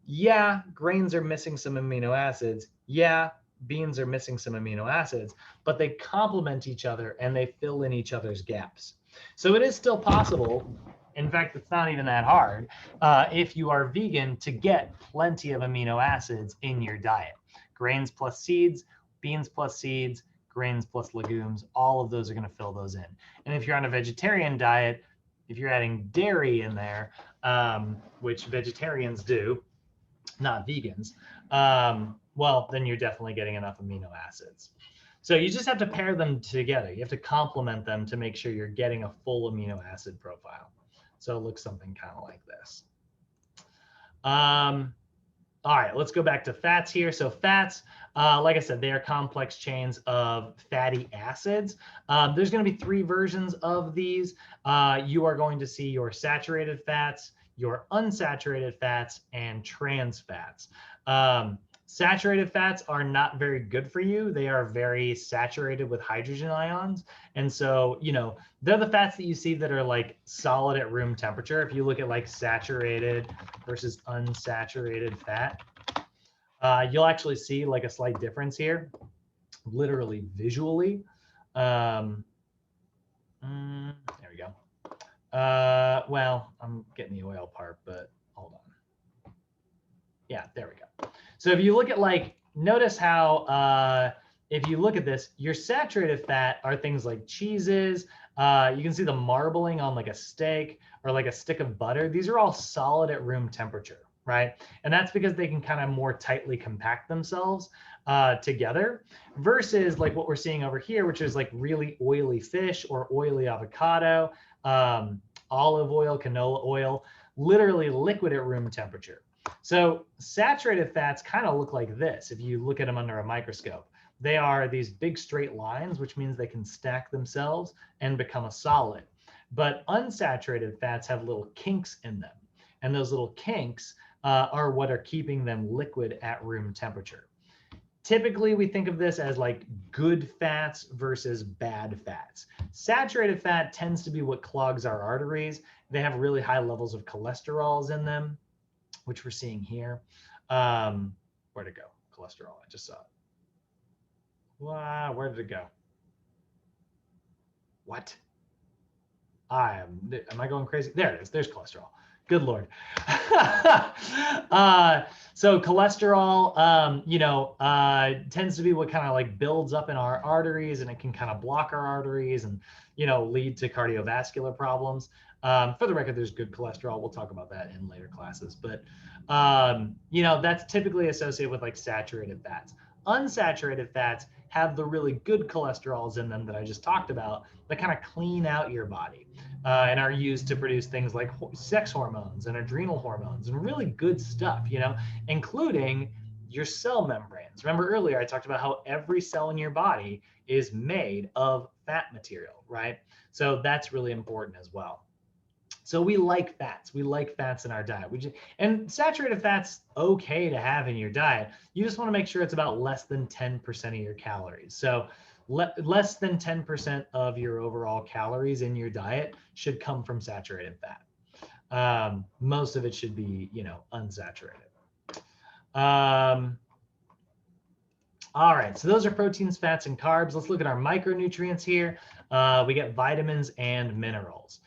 yeah, grains are missing some amino acids. Yeah, beans are missing some amino acids, but they complement each other and they fill in each other's gaps. So it is still possible. In fact, it's not even that hard if you are vegan to get plenty of amino acids in your diet. Grains plus seeds, beans plus seeds, grains plus legumes, all of those are going to fill those in. And if you're on a vegetarian diet, if you're adding dairy in there, which vegetarians do, not vegans, well, then you're definitely getting enough amino acids. So you just have to pair them together. You have to complement them to make sure you're getting a full amino acid profile. So it looks something kind of like this. All right, let's go back to fats here. So fats, like I said, they are complex chains of fatty acids. There's going to be three versions of these. You are going to see your saturated fats, your unsaturated fats, and trans fats. Saturated fats are not very good for you. They are very saturated with hydrogen ions. And so, you know, they're the fats that you see that are like solid at room temperature. If you look at like saturated versus unsaturated fat, you'll actually see like a slight difference here, literally visually. There we go. Well, I'm getting the oil part, but hold on. Yeah, there we go. So if you look at like, notice how if you look at this, your saturated fat are things like cheeses. You can see the marbling on like a steak or like a stick of butter. These are all solid at room temperature, right? And that's because they can kind of more tightly compact themselves together versus like what we're seeing over here, which is like really oily fish or oily avocado, olive oil, canola oil, literally liquid at room temperature. So saturated fats kind of look like this if you look at them under a microscope. They are these big straight lines, which means they can stack themselves and become a solid. But unsaturated fats have little kinks in them. And those little kinks are what are keeping them liquid at room temperature. Typically, we think of this as like good fats versus bad fats. Saturated fat tends to be what clogs our arteries. They have really high levels of cholesterols in them, which we're seeing here. Where'd it go? Cholesterol. I just saw it. Wow, where did it go? What? Am I going crazy? There it is. There's cholesterol. Good Lord. So cholesterol, tends to be what kind of like builds up in our arteries, and it can kind of block our arteries and, lead to cardiovascular problems. For the record, there's good cholesterol. We'll talk about that in later classes, but, that's typically associated with like saturated fats. Unsaturated fats have the really good cholesterols in them that I just talked about that kind of clean out your body. And are used to produce things like sex hormones and adrenal hormones and really good stuff, including your cell membranes. Remember earlier, I talked about how every cell in your body is made of fat material, right? So that's really important as well. So we like fats. We like fats in our diet. And saturated fat's okay to have in your diet. You just want to make sure it's about less than 10% of your calories. So less than 10% of your overall calories in your diet should come from saturated fat. Most of it should be, unsaturated. All right, so those are proteins, fats, and carbs. Let's look at our micronutrients here. We get vitamins and minerals.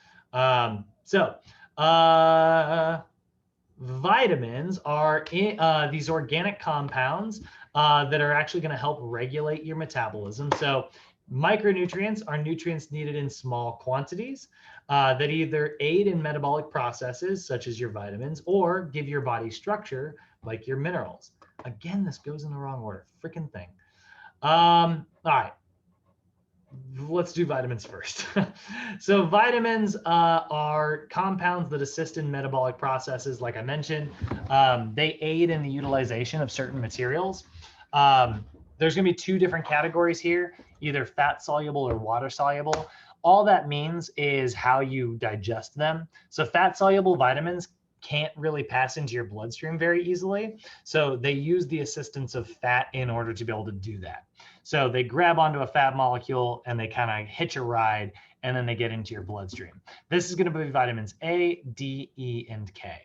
Vitamins are these organic compounds that are actually going to help regulate your metabolism. So micronutrients are nutrients needed in small quantities that either aid in metabolic processes, such as your vitamins, or give your body structure, like your minerals. Again, this goes in the wrong order. Freaking thing. All right. Let's do vitamins first. So vitamins are compounds that assist in metabolic processes, like I mentioned. They aid in the utilization of certain materials. There's going to be two different categories here, either fat soluble or water soluble. All that means is how you digest them. So fat soluble vitamins can't really pass into your bloodstream very easily. So they use the assistance of fat in order to be able to do that. So they grab onto a fat molecule and they kind of hitch a ride, and then they get into your bloodstream. This is going to be vitamins A, D, E, and K.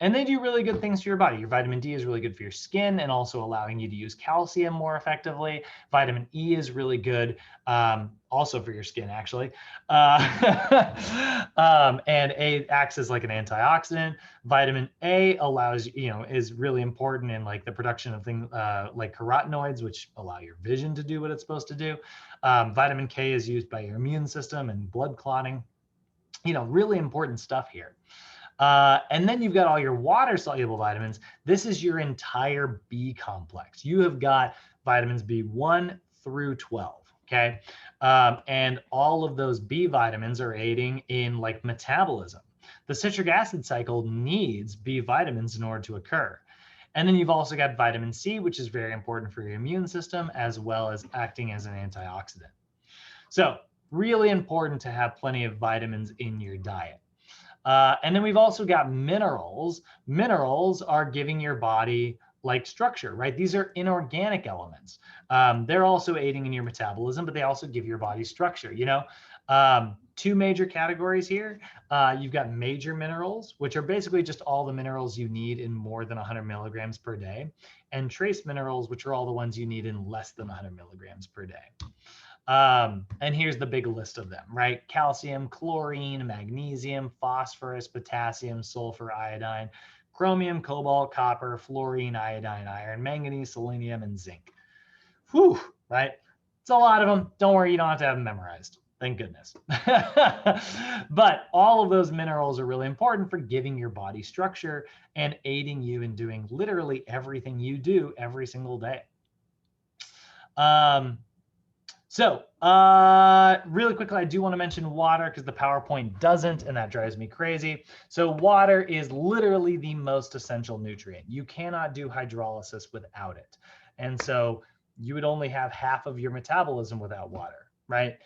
And they do really good things for your body. Your vitamin D is really good for your skin and also allowing you to use calcium more effectively. Vitamin E is really good, also for your skin, actually. And A acts as like an antioxidant. Vitamin A allows, is really important in like the production of things like carotenoids, which allow your vision to do what it's supposed to do. Vitamin K is used by your immune system and blood clotting. Really important stuff here. And then you've got all your water soluble vitamins. This is your entire B complex. You have got vitamins B1 through 12. Okay. And all of those B vitamins are aiding in like metabolism. The citric acid cycle needs B vitamins in order to occur. And then you've also got vitamin C, which is very important for your immune system, as well as acting as an antioxidant. So really important to have plenty of vitamins in your diet. And then we've also got minerals. Minerals are giving your body like structure, right? These are inorganic elements. They're also aiding in your metabolism, but they also give your body structure. Two major categories here. You've got major minerals, which are basically just all the minerals you need in more than 100 milligrams per day, and trace minerals, which are all the ones you need in less than 100 milligrams per day. And here's the big list of them, right? Calcium, chlorine, magnesium, phosphorus, potassium, sulfur, iodine, chromium, cobalt, copper, fluorine, iodine, iron, manganese, selenium, and zinc. Whew, right? It's a lot of them. Don't worry, you don't have to have them memorized. Thank goodness. But all of those minerals are really important for giving your body structure and aiding you in doing literally everything you do every single day. So really quickly, I do want to mention water because the PowerPoint doesn't, and that drives me crazy. So water is literally the most essential nutrient. You cannot do hydrolysis without it. And so you would only have half of your metabolism without water, right?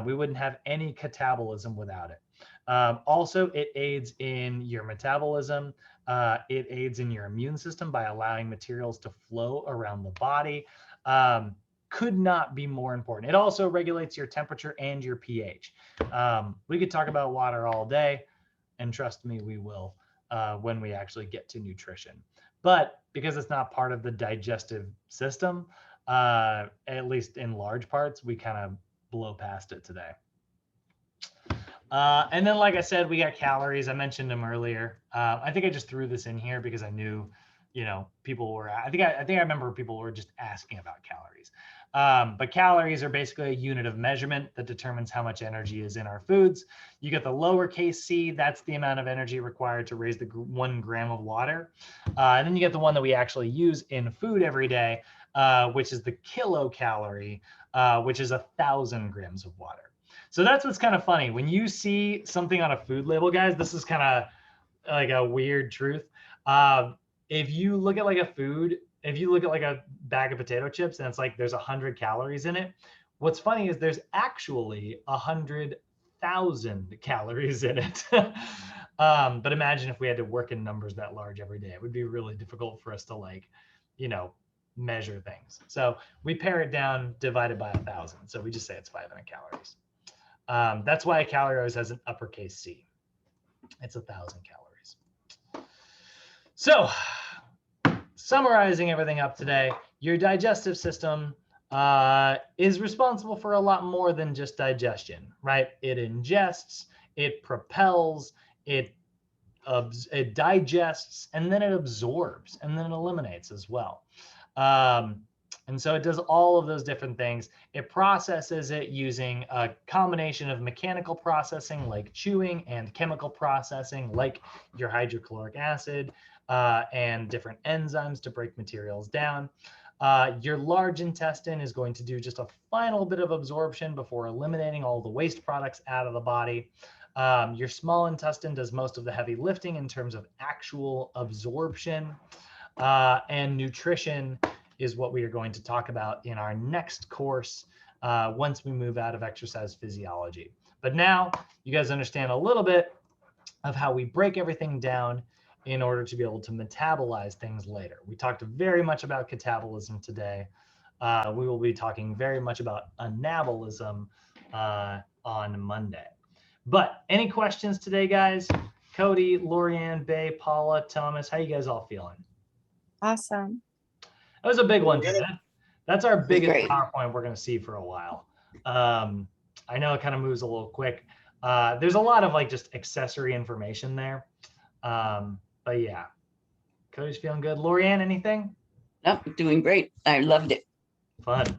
We wouldn't have any catabolism without it. Also, it aids in your metabolism. It aids in your immune system by allowing materials to flow around the body. Could not be more important. It also regulates your temperature and your pH. We could talk about water all day, and trust me, we will when we actually get to nutrition. But because it's not part of the digestive system, at least in large parts, we kind of blow past it today. And then, like I said, we got calories. I mentioned them earlier. I think I just threw this in here because I knew, people were. I think I remember people were just asking about calories. But calories are basically a unit of measurement that determines how much energy is in our foods. You get the lowercase c, that's the amount of energy required to raise the 1 gram of water. And then you get the one that we actually use in food every day, which is the kilocalorie, which is 1,000 grams of water. So that's what's kind of funny. When you see something on a food label, guys, this is kind of like a weird truth. If you look at like a bag of potato chips and it's like there's 100 calories in it, what's funny is there's actually 100,000 calories in it. But imagine if we had to work in numbers that large every day. It would be really difficult for us to measure things. So we pare it down, divided by 1,000. So we just say it's 500 calories. That's why a calorie always has an uppercase C. It's 1,000 calories. So summarizing everything up today, your digestive system is responsible for a lot more than just digestion, right? It ingests, it propels, it digests, and then it absorbs, and then it eliminates as well. And so it does all of those different things. It processes it using a combination of mechanical processing like chewing and chemical processing like your hydrochloric acid and different enzymes to break materials down. Your large intestine is going to do just a final bit of absorption before eliminating all the waste products out of the body. Your small intestine does most of the heavy lifting in terms of actual absorption, and nutrition is what we are going to talk about in our next course once we move out of exercise physiology. But now you guys understand a little bit of how we break everything down in order to be able to metabolize things later. We talked very much about catabolism today. We will be talking very much about anabolism on Monday. But any questions today, guys? Cody, Lorianne, Bay, Paula, Thomas, how you guys all feeling? Awesome. That was a big one today. That's our biggest Great. PowerPoint we're going to see for a while. I know it kind of moves a little quick. There's a lot of just accessory information there. But yeah, Cody's feeling good. Lorianne, anything? Nope, doing great. I loved it. Fun.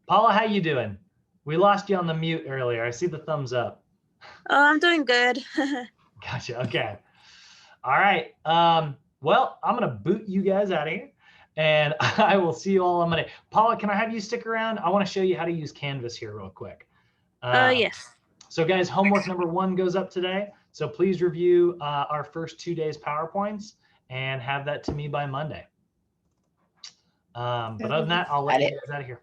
Paula, how you doing? We lost you on the mute earlier. I see the thumbs up. Oh, I'm doing good. Gotcha. Okay. All right. Well, I'm going to boot you guys out of here. And I will see you all on Monday. Paula, can I have you stick around? I want to show you how to use Canvas here real quick. Yes. So guys, homework number 1 goes up today. So please review our first 2 days PowerPoints and have that to me by Monday. But other than that, I'll let you guys out of here.